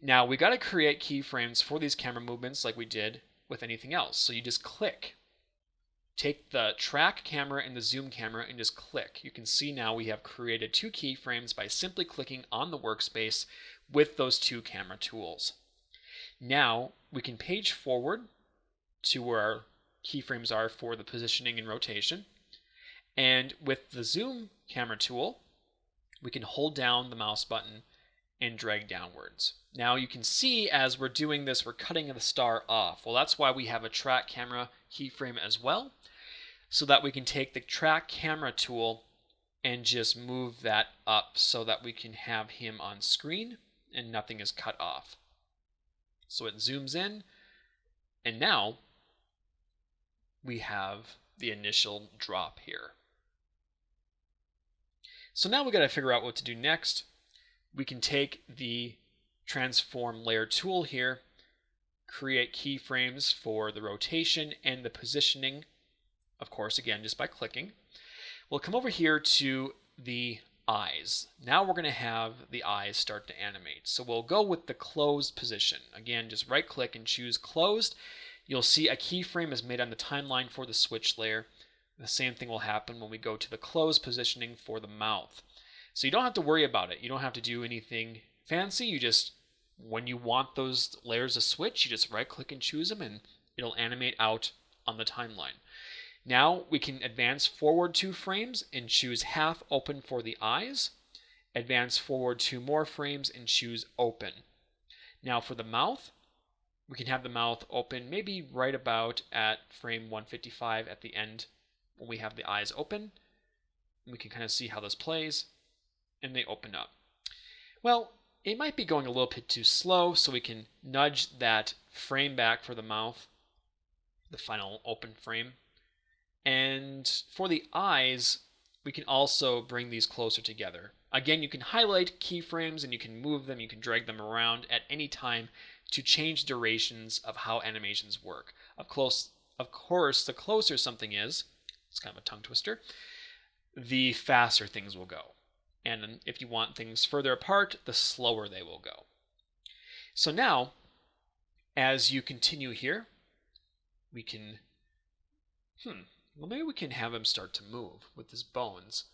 Now we got to create keyframes for these camera movements like we did with anything else. So you just click. Take the track camera and the zoom camera and just click. You can see now we have created two keyframes by simply clicking on the workspace with those two camera tools. Now we can page forward to where our keyframes are for the positioning and rotation. And with the zoom camera tool, we can hold down the mouse button and drag downwards. Now you can see as we're doing this, we're cutting the star off. Well, that's why we have a track camera keyframe as well, so that we can take the track camera tool and just move that up so that we can have him on screen and nothing is cut off. So it zooms in, and now we have the initial drop here. So now we've got to figure out what to do next. We can take the transform layer tool here, create keyframes for the rotation and the positioning, of course, again, just by clicking. We'll come over here to the eyes. Now we're going to have the eyes start to animate. So we'll go with the closed position. Again, just right click and choose closed. You'll see a keyframe is made on the timeline for the switch layer. The same thing will happen when we go to the closed positioning for the mouth. So you don't have to worry about it. You don't have to do anything fancy. You just, when you want those layers to switch, you just right click and choose them and it'll animate out on the timeline. Now we can advance forward 2 frames and choose half open for the eyes. Advance forward 2 more frames and choose open. Now for the mouth, we can have the mouth open maybe right about at frame 155 at the end when we have the eyes open. We can kind of see how this plays, and they open up. Well, it might be going a little bit too slow, so we can nudge that frame back for the mouth, the final open frame. And for the eyes, we can also bring these closer together. Again, you can highlight keyframes and you can move them, you can drag them around at any time to change durations of how animations work. Of course, the closer something is, it's kind of a tongue twister, the faster things will go. And if you want things further apart, the slower they will go. So now, as you continue here, we can, well, maybe we can have him start to move with his bones.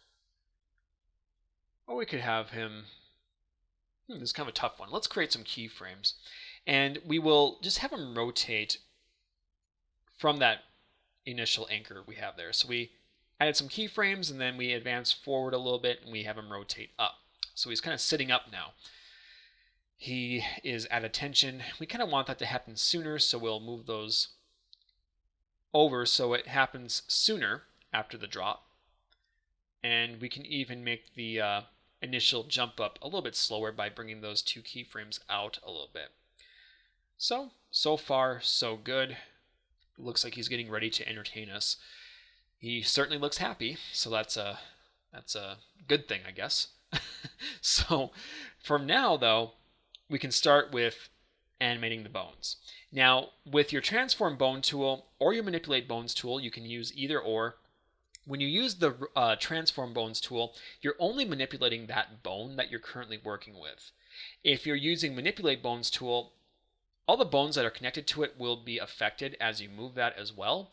Or we could have him, this is kind of a tough one. Let's create some keyframes. And we will just have him rotate from that initial anchor we have there. So we added some keyframes and then we advance forward a little bit and we have him rotate up. So he's kind of sitting up now. He is at attention. We kind of want that to happen sooner, so we'll move those over so it happens sooner after the drop. And we can even make the initial jump up a little bit slower by bringing those 2 keyframes out a little bit. So far, so good. It looks like he's getting ready to entertain us. He certainly looks happy, so that's a good thing, I guess. So from now, though, we can start with animating the bones. Now, with your transform bone tool or your manipulate bones tool, you can use either or. When you use the transform bones tool, you're only manipulating that bone that you're currently working with. If you're using manipulate bones tool, all the bones that are connected to it will be affected as you move that as well.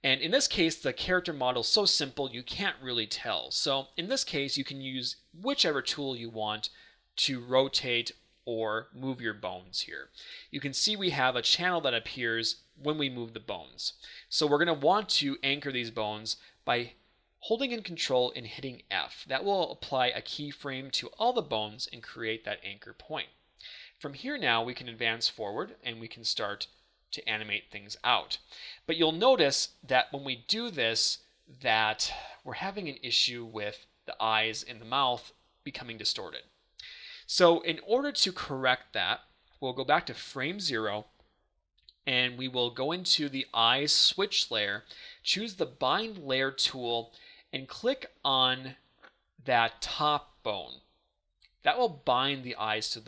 And in this case, the character model is so simple you can't really tell. So in this case, you can use whichever tool you want to rotate or move your bones here. You can see we have a channel that appears when we move the bones. So we're going to want to anchor these bones by holding in Control and hitting F. That will apply a keyframe to all the bones and create that anchor point. From here now we can advance forward and we can start to animate things out. But you'll notice that when we do this, that we're having an issue with the eyes and the mouth becoming distorted. So in order to correct that, we'll go back to frame 0 and we will go into the eyes switch layer, choose the bind layer tool, and click on that top bone. That will bind the eyes to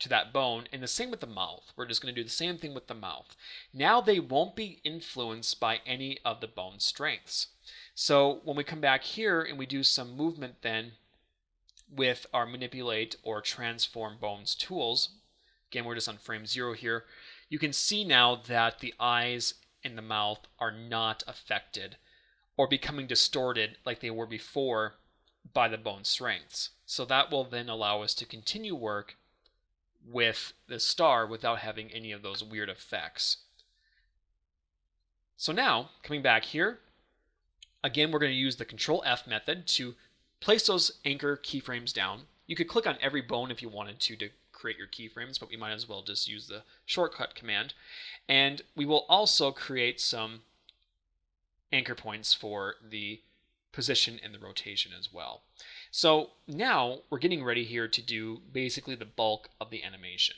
that bone, and the same with the mouth. We're just going to do the same thing with the mouth. Now they won't be influenced by any of the bone strengths. So when we come back here and we do some movement then with our manipulate or transform bones tools, again we're just on frame 0 here, you can see now that the eyes and the mouth are not affected or becoming distorted like they were before by the bone strengths. So that will then allow us to continue work with the star without having any of those weird effects. So now, coming back here, again we're going to use the Control F method to place those anchor keyframes down. You could click on every bone if you wanted to create your keyframes, but we might as well just use the shortcut command. And we will also create some anchor points for the position and the rotation as well. So now we're getting ready here to do basically the bulk of the animation.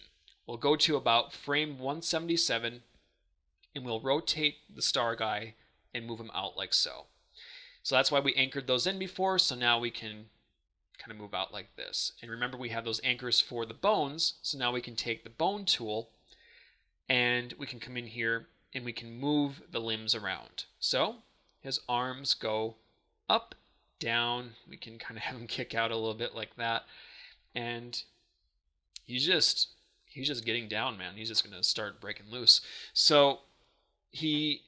We'll go to about frame 177 and we'll rotate the star guy and move him out like so. So that's why we anchored those in before, so now we can kind of move out like this. And remember we have those anchors for the bones, so now we can take the bone tool and we can come in here and we can move the limbs around. So his arms go up, down, we can kind of have him kick out a little bit like that, and he's just getting down, man. He's just going to start breaking loose. So he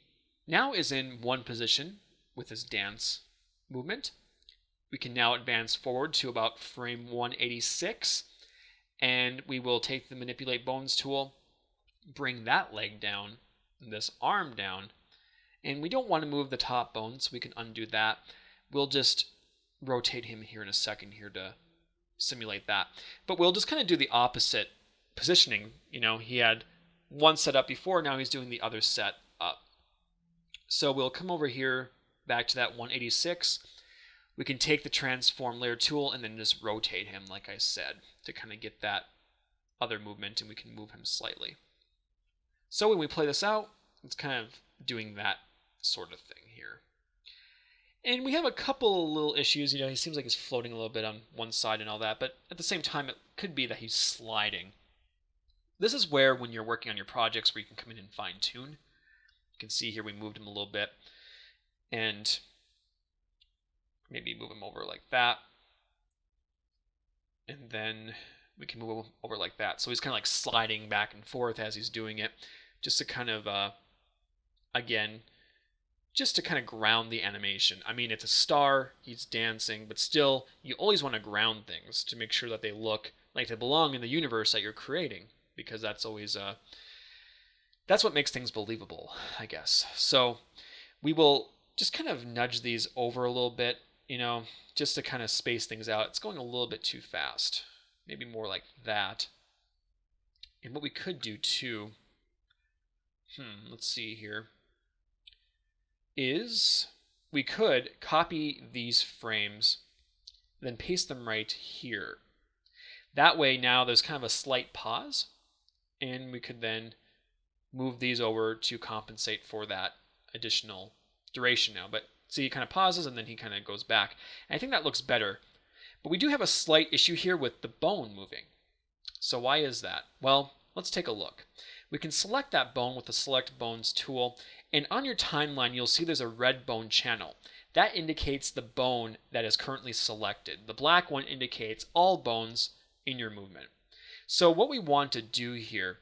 now is in one position with his dance movement. We can now advance forward to about frame 186, and we will take the manipulate bones tool, bring that leg down, this arm down, and we don't want to move the top bone, so we can undo that. We'll just rotate him here in a second here to simulate that. But we'll just kind of do the opposite positioning. You know, he had one set up before, now he's doing the other set up. So we'll come over here back to that 186. We can take the transform layer tool and then just rotate him, like I said, to kind of get that other movement, and we can move him slightly. So when we play this out, it's kind of doing that sort of thing here. And we have a couple little issues. You know, he seems like he's floating a little bit on one side and all that, but at the same time, it could be that he's sliding. This is where, when you're working on your projects, where you can come in and fine-tune. You can see here we moved him a little bit, and maybe move him over like that. And then we can move him over like that. So he's kind of like sliding back and forth as he's doing it, just to kind of, again, just to kind of ground the animation. I mean, it's a star, he's dancing, but still, you always want to ground things to make sure that they look like they belong in the universe that you're creating, because that's always, that's what makes things believable, I guess. So we will just kind of nudge these over a little bit, you know, just to kind of space things out. It's going a little bit too fast. Maybe more like that. And what we could do too, let's see here, is we could copy these frames, then paste them right here. That way now there's kind of a slight pause, and we could then move these over to compensate for that additional duration now. But see, he kind of pauses and then he kind of goes back. And I think that looks better. But we do have a slight issue here with the bone moving. So why is that? Well, let's take a look. We can select that bone with the Select Bones tool, and on your timeline you'll see there's a red bone channel. That indicates the bone that is currently selected. The black one indicates all bones in your movement. So what we want to do here,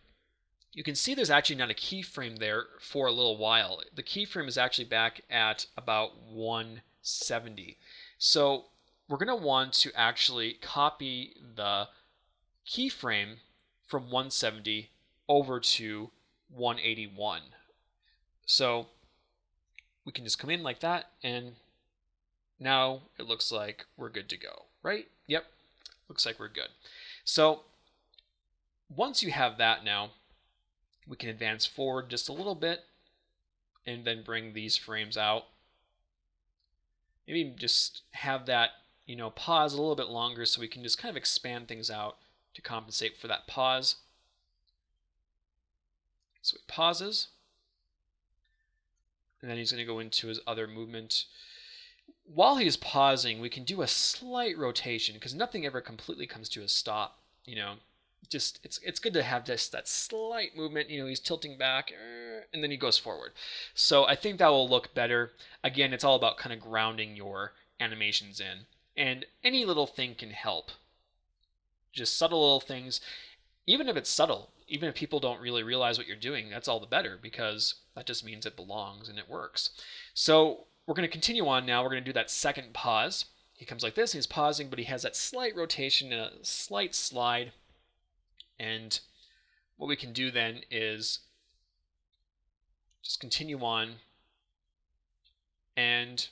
you can see there's actually not a keyframe there for a little while. The keyframe is actually back at about 170. So we're going to want to actually copy the keyframe from 170 over to 181. So we can just come in like that, and now it looks like we're good to go, right? Yep, looks like we're good. So once you have that now, we can advance forward just a little bit and then bring these frames out. Maybe just have that, pause a little bit longer so we can just kind of expand things out to compensate for that pause. So he pauses, and then he's going to go into his other movement. While he's pausing, we can do a slight rotation because nothing ever completely comes to a stop. Just it's good to have just that slight movement. He's tilting back, and then he goes forward. So I think that will look better. Again, it's all about kind of grounding your animations in, and any little thing can help. Just subtle little things, even if it's subtle, even if people don't really realize what you're doing, that's all the better, because that just means it belongs and it works. So we're going to continue on now. We're going to do that second pause. He comes like this, and he's pausing, but he has that slight rotation and a slight slide. And what we can do then is just continue on, and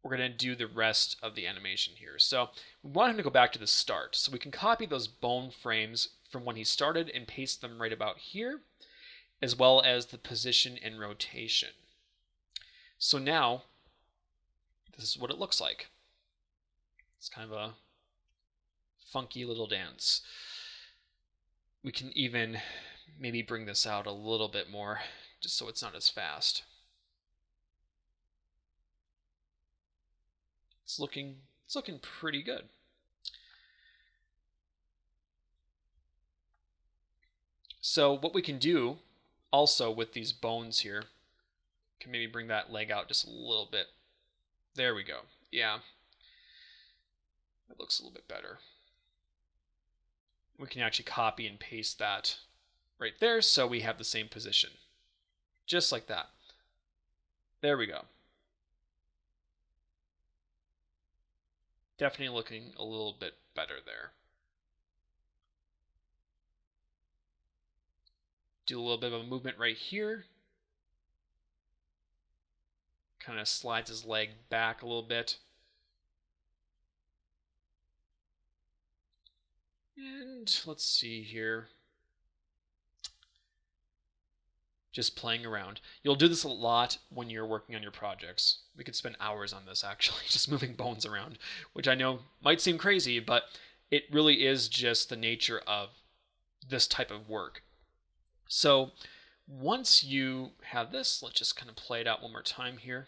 we're going to do the rest of the animation here. So we want him to go back to the start. So we can copy those bone frames from when he started and paste them right about here, as well as the position and rotation. So now, this is what it looks like. It's kind of a funky little dance. We can even maybe bring this out a little bit more, just so it's not as fast. It's looking pretty good. So what we can do also with these bones here, can maybe bring that leg out just a little bit. There we go. Yeah, it looks a little bit better. We can actually copy and paste that right there, so we have the same position. Just like that. There we go. Definitely looking a little bit better there. Do a little bit of a movement right here. Kind of slides his leg back a little bit. And let's see here. Just playing around. You'll do this a lot when you're working on your projects. We could spend hours on this, actually, just moving bones around, which I know might seem crazy, but it really is just the nature of this type of work. So once you have this, let's just kind of play it out one more time here.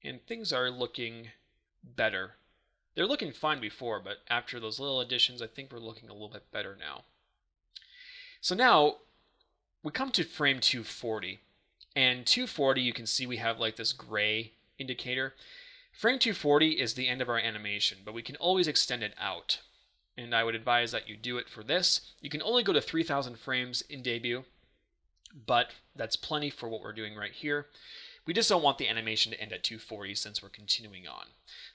And things are looking better. They're looking fine before, but after those little additions, I think we're looking a little bit better now. So now we come to frame 240, and 240, you can see we have like this gray indicator. Frame 240 is the end of our animation, but we can always extend it out. And I would advise that you do it for this. You can only go to 3,000 frames in debut, but that's plenty for what we're doing right here. We just don't want the animation to end at 240 since we're continuing on.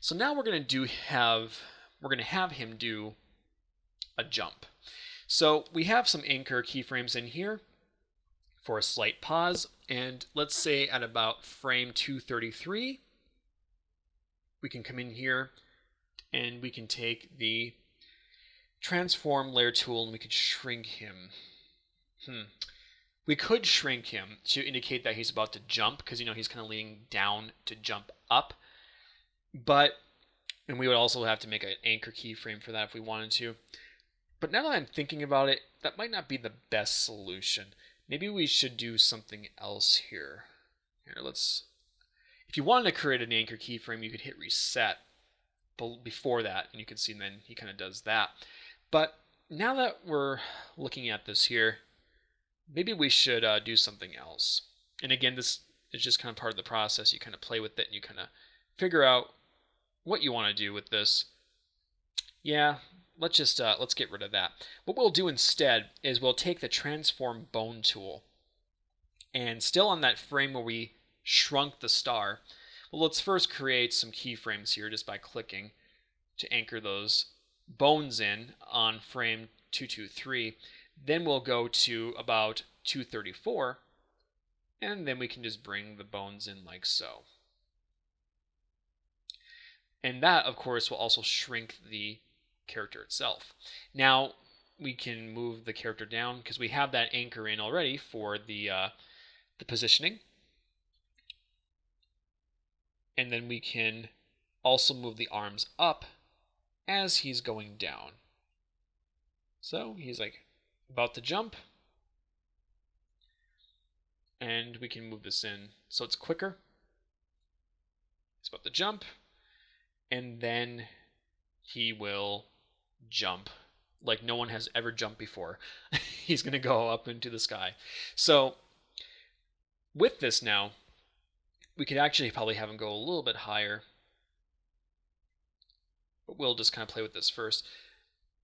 So now we're going to have him do a jump. So we have some anchor keyframes in here for a slight pause, and let's say at about frame 233, we can come in here and we can take the transform layer tool and we could shrink him. We could shrink him to indicate that he's about to jump, because he's kind of leaning down to jump up. And we would also have to make an anchor keyframe for that if we wanted to. But now that I'm thinking about it, that might not be the best solution. Maybe we should do something else here. If you wanted to create an anchor keyframe, you could hit reset before that, and you can see then he kind of does that. But now that we're looking at this here, maybe we should do something else. And again, this is just kind of part of the process. You kind of play with it and you kind of figure out what you want to do with this. Yeah, let's get rid of that. What we'll do instead is we'll take the transform bone tool, and still on that frame where we shrunk the star, well, let's first create some keyframes here just by clicking to anchor those bones in on frame 223. Then we'll go to about 234, and then we can just bring the bones in like so. And that, of course, will also shrink the character itself. Now, we can move the character down because we have that anchor in already for the positioning. And then we can also move the arms up as he's going down. So he's like about to jump. And we can move this in so it's quicker. He's about to jump. And then he will jump like no one has ever jumped before. He's going to go up into the sky. So with this now, we could actually probably have him go a little bit higher. But we'll just kind of play with this first.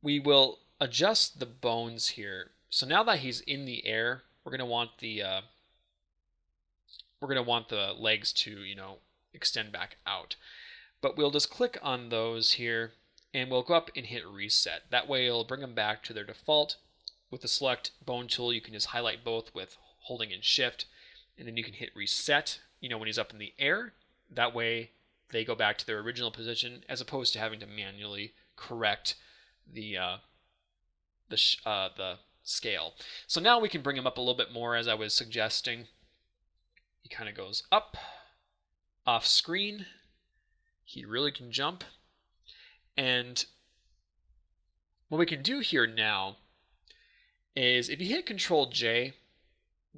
We will adjust the bones here. So now that he's in the air, we're going to want the legs to, extend back out. But we'll just click on those here, and we'll go up and hit reset. That way it'll bring them back to their default. With the select bone tool, you can just highlight both with holding in shift, and then you can hit reset, when he's up in the air. That way they go back to their original position, as opposed to having to manually correct the scale. So now we can bring him up a little bit more, as I was suggesting. He kind of goes up, off screen. He really can jump. And what we can do here now is if you hit Control J,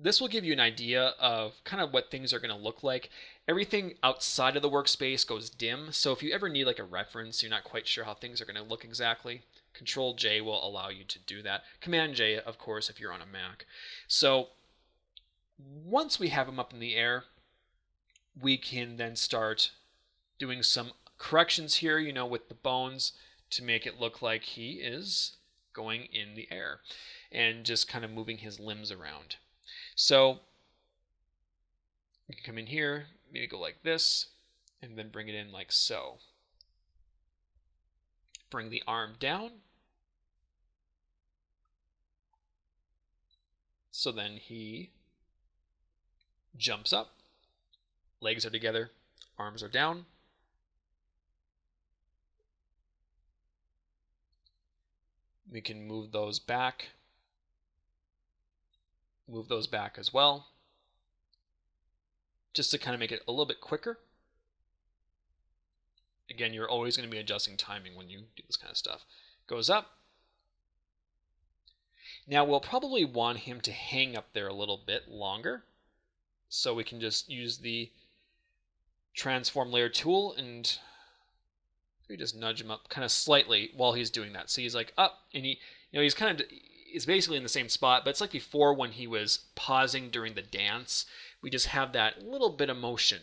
this will give you an idea of kind of what things are going to look like. Everything outside of the workspace goes dim. So if you ever need like a reference, you're not quite sure how things are going to look exactly, Control J will allow you to do that. Command J, of course, if you're on a Mac. So once we have him up in the air, we can then start doing some corrections here, with the bones to make it look like he is going in the air and just kind of moving his limbs around. So you can come in here, maybe go like this, and then bring it in like so. Bring the arm down. So then he jumps up, legs are together, arms are down. We can move those back as well, just to kind of make it a little bit quicker. Again, you're always going to be adjusting timing when you do this kind of stuff. Goes up. Now we'll probably want him to hang up there a little bit longer, so we can just use the transform layer tool and we just nudge him up kind of slightly while he's doing that. So he's like up, and he's kind of is basically in the same spot, but it's like before when he was pausing during the dance. We just have that little bit of motion.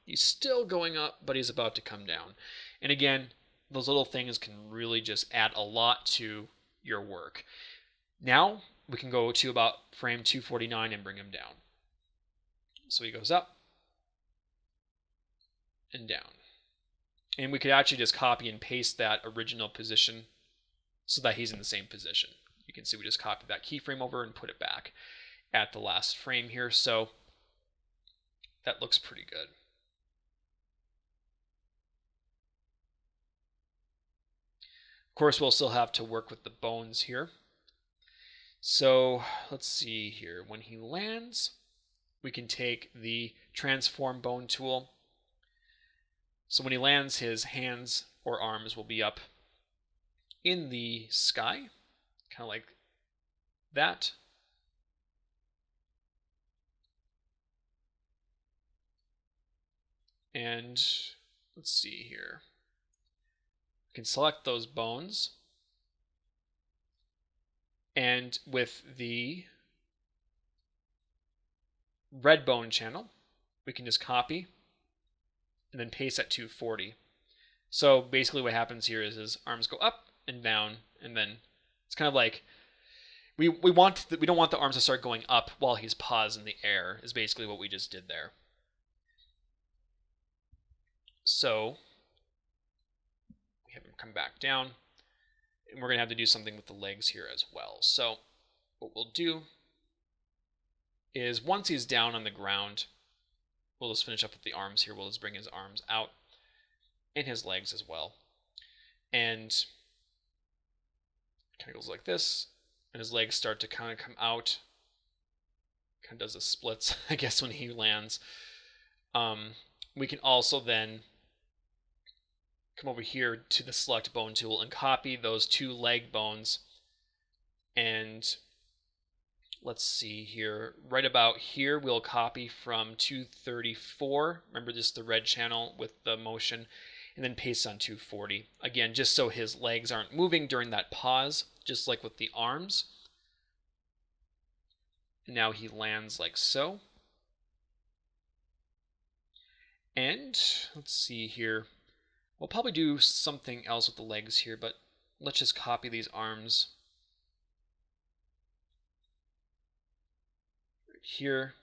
He's still going up, but he's about to come down. And again, those little things can really just add a lot to your work. Now we can go to about frame 249 and bring him down. So he goes up and down. And we could actually just copy and paste that original position so that he's in the same position. You can see we just copied that keyframe over and put it back at the last frame here. So that looks pretty good. Of course, we'll still have to work with the bones here. So let's see here. When he lands, we can take the transform bone tool. So when he lands, his hands or arms will be up in the sky, kind of like that. And let's see here. We can select those bones. And with the red bone channel, we can just copy and then paste at 240. So basically what happens here is his arms go up and down, and then it's kind of like we don't want the arms to start going up while he's paused in the air, is basically what we just did there. So we have him come back down. And we're going to have to do something with the legs here as well. So what we'll do is once he's down on the ground, we'll just finish up with the arms here. We'll just bring his arms out and his legs as well. And kind of goes like this, and his legs start to kind of come out. Kind of does the splits, I guess, when he lands. We can also then come over here to the select bone tool and copy those two leg bones. And let's see here, right about here, we'll copy from 234. Remember, this is the red channel with the motion, and then paste on 240. Again, just so his legs aren't moving during that pause, just like with the arms. And now he lands like so. And let's see here. We'll probably do something else with the legs here, but let's just copy these arms right here.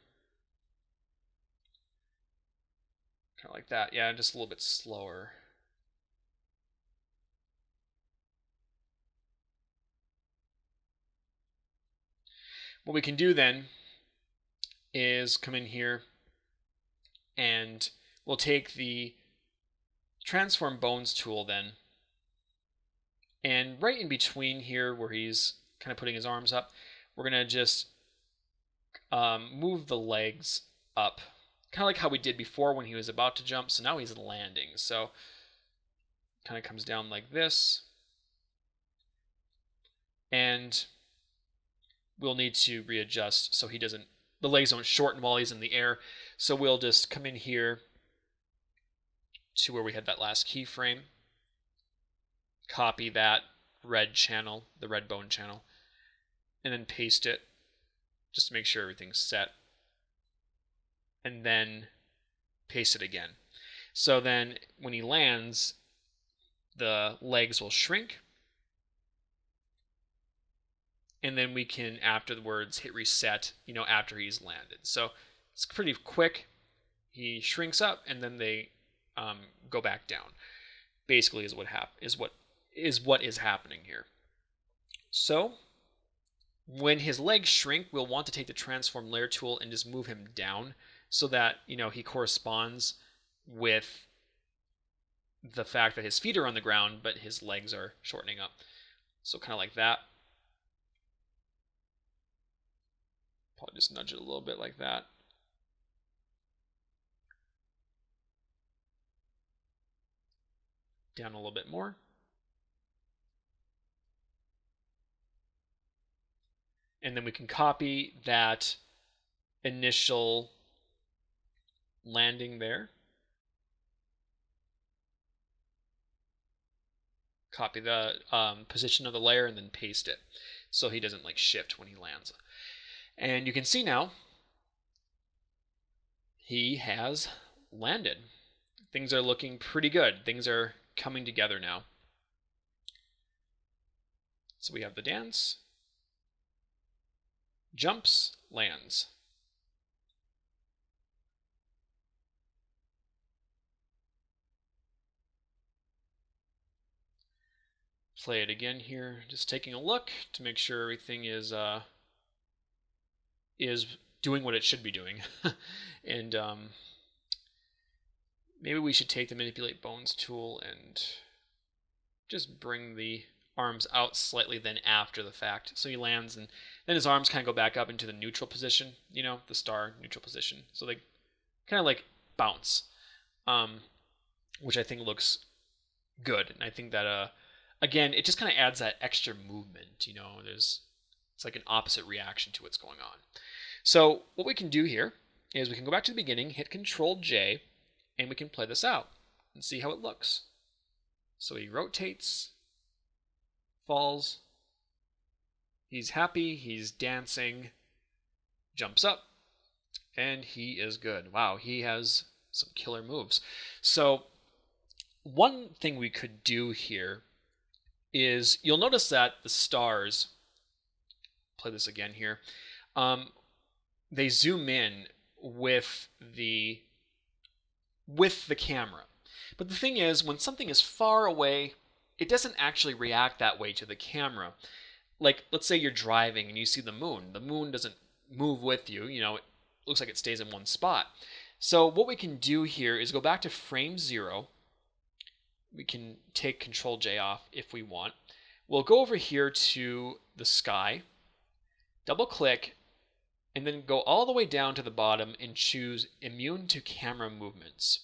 Kind of like that. Yeah, just a little bit slower. What we can do then is come in here and we'll take the transform bones tool then, and right in between here where he's kind of putting his arms up, we're going to just move the legs up, kind of like how we did before when he was about to jump. So now he's landing, so kind of comes down like this, and we'll need to readjust so the legs don't shorten while he's in the air. So we'll just come in here to where we had that last keyframe, copy that red channel, the red bone channel, and then paste it just to make sure everything's set, and then paste it again. So then when he lands, the legs will shrink, and then we can afterwards hit reset, after he's landed. So it's pretty quick. He shrinks up and then they go back down. Basically is what is happening here. So when his legs shrink, we'll want to take the transform layer tool and just move him down so that he corresponds with the fact that his feet are on the ground but his legs are shortening up. So kind of like that. Probably just nudge it a little bit like that. Down a little bit more. And then we can copy that initial landing there. Copy the position of the layer and then paste it so he doesn't shift when he lands. And you can see now he has landed. Things are looking pretty good. Things are coming together now. So we have the dance, jumps, lands. Play it again here, just taking a look to make sure everything is doing what it should be doing. And maybe we should take the manipulate bones tool and just bring the arms out slightly then after the fact. So he lands and then his arms kind of go back up into the neutral position, the star neutral position. So they kind of bounce, which I think looks good. And I think that, again, it just kind of adds that extra movement, it's like an opposite reaction to what's going on. So what we can do here is we can go back to the beginning, hit Control J, and we can play this out and see how it looks. So he rotates, falls, he's happy, he's dancing, jumps up, and he is good. Wow, he has some killer moves. So one thing we could do here is you'll notice that the stars, play this again here, they zoom in with the camera. But the thing is, when something is far away it doesn't actually react that way to the camera. Like, let's say you're driving and you see the moon. The moon doesn't move with you. You know, it looks like it stays in one spot. So what we can do here is go back to frame 0. We can take Control J off if we want. We'll go over here to the sky, double click, and then go all the way down to the bottom and choose Immune to Camera Movements.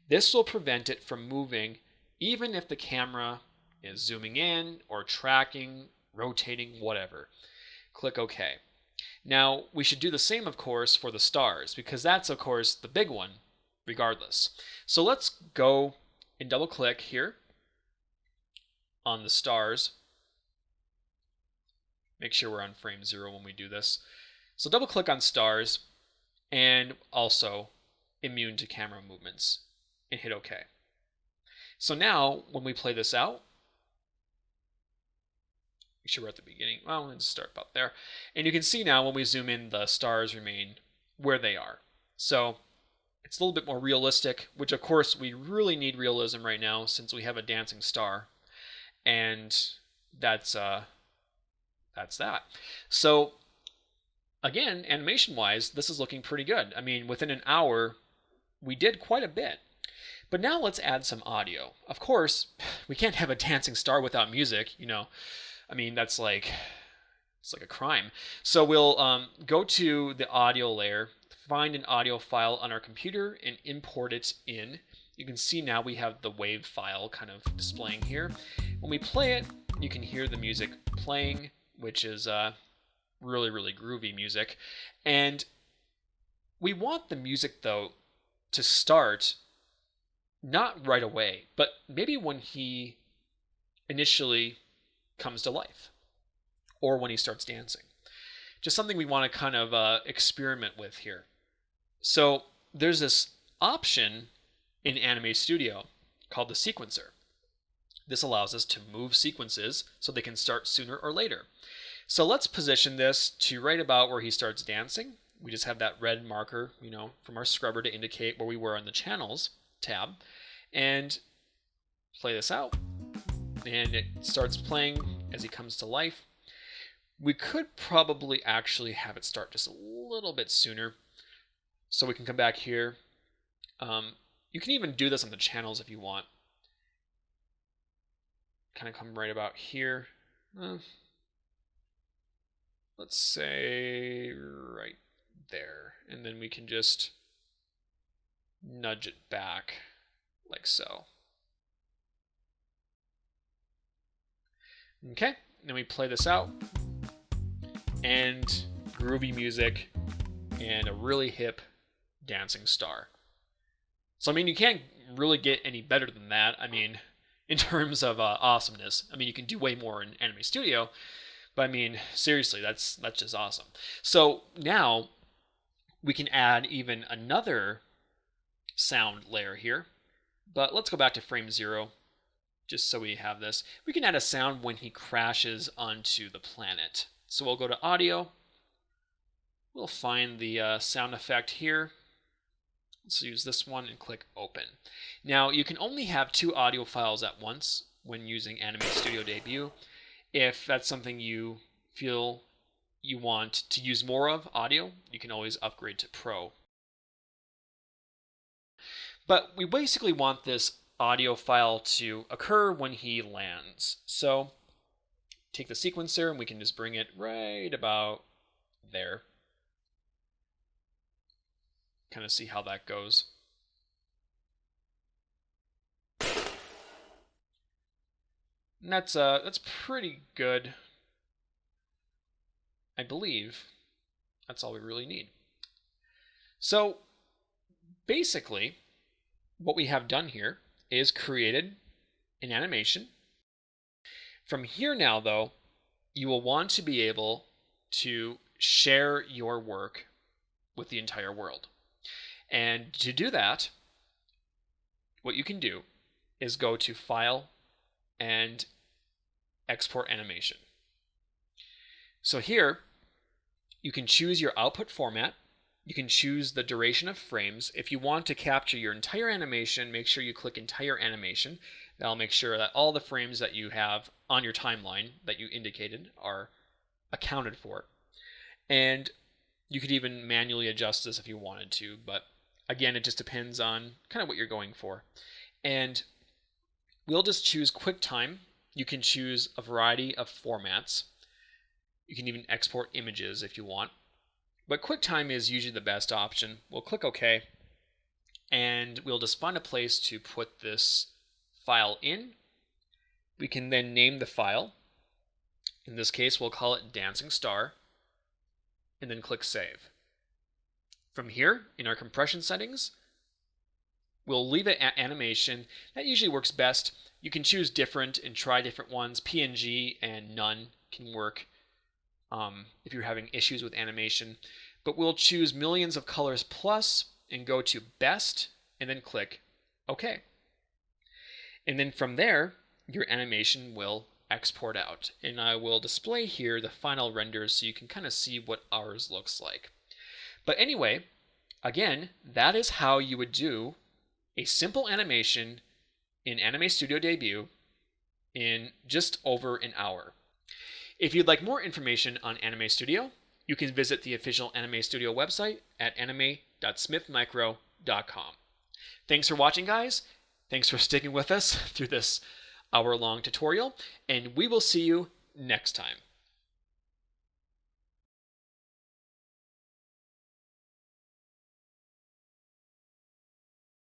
This will prevent it from moving even if the camera is zooming in or tracking, rotating, whatever. Click OK. Now, we should do the same, of course, for the stars, because that's, of course, the big one, regardless. So let's go and double click here on the stars. Make sure we're on frame 0 when we do this. So double click on stars and also Immune to Camera Movements and hit OK. So now when we play this out, make sure we're at the beginning. Well, let's start about there. And you can see now when we zoom in, the stars remain where they are. So it's a little bit more realistic, which of course we really need realism right now since we have a dancing star. And that's that. So again, animation-wise, this is looking pretty good. I mean, within an hour, we did quite a bit. But now let's add some audio. Of course, we can't have a dancing star without music, you know. I mean, that's like, it's like a crime. So we'll go to the audio layer, find an audio file on our computer, and import it in. You can see now we have the wave file kind of displaying here. When we play it, you can hear the music playing, which is really, really groovy music. And we want the music, though, to start not right away, but maybe when he initially comes to life or when he starts dancing. Just something we want to kind of experiment with here. So there's this option in Animate Studio called the sequencer. This allows us to move sequences so they can start sooner or later. So let's position this to right about where he starts dancing. We just have that red marker, you know, from our scrubber to indicate where we were on the channels tab, and play this out. And it starts playing as he comes to life. We could probably actually have it start just a little bit sooner, so we can come back here. You can even do this on the channels if you want. Kind of come right about here. Let's say right there, and then we can just nudge it back like so. Okay, then we play this out, and groovy music and a really hip dancing star. So I mean, you can't really get any better than that. I mean, in terms of awesomeness. I mean, you can do way more in Animate Studio, but I mean, seriously, that's just awesome. So now we can add even another sound layer here, but let's go back to frame 0 just so we have this. We can add a sound when he crashes onto the planet. So we'll go to audio, we'll find the sound effect here. Let's use this one and click open. Now you can only have 2 audio files at once when using Animate Studio Debut. If that's something you feel you want to use more of, audio, you can always upgrade to Pro. But we basically want this audio file to occur when he lands. So take the sequencer and we can just bring it right about there. Kind of see how that goes. And that's pretty good. I believe that's all we really need. So basically, what we have done here is created an animation. From here now, though, you will want to be able to share your work with the entire world. And to do that, what you can do is go to File and Export Animation. So here, you can choose your output format. You can choose the duration of frames. If you want to capture your entire animation, make sure you click Entire Animation. That'll make sure that all the frames that you have on your timeline that you indicated are accounted for. And you could even manually adjust this if you wanted to, but again, it just depends on kind of what you're going for. And we'll just choose QuickTime. You can choose a variety of formats. You can even export images if you want. But QuickTime is usually the best option. We'll click OK, and we'll just find a place to put this file in. We can then name the file. In this case, we'll call it Dancing Star, and then click Save. From here, in our compression settings, we'll leave it at animation. That usually works best. You can choose different and try different ones. PNG and none can work if you're having issues with animation. But we'll choose millions of colors plus and go to best and then click OK. And then from there, your animation will export out. And I will display here the final renders so you can kind of see what ours looks like. But anyway, again, that is how you would do a simple animation in Anime Studio Debut in just over an hour. If you'd like more information on Anime Studio, you can visit the official Anime Studio website at anime.smithmicro.com. Thanks for watching, guys. Thanks for sticking with us through this hour-long tutorial, and we will see you next time.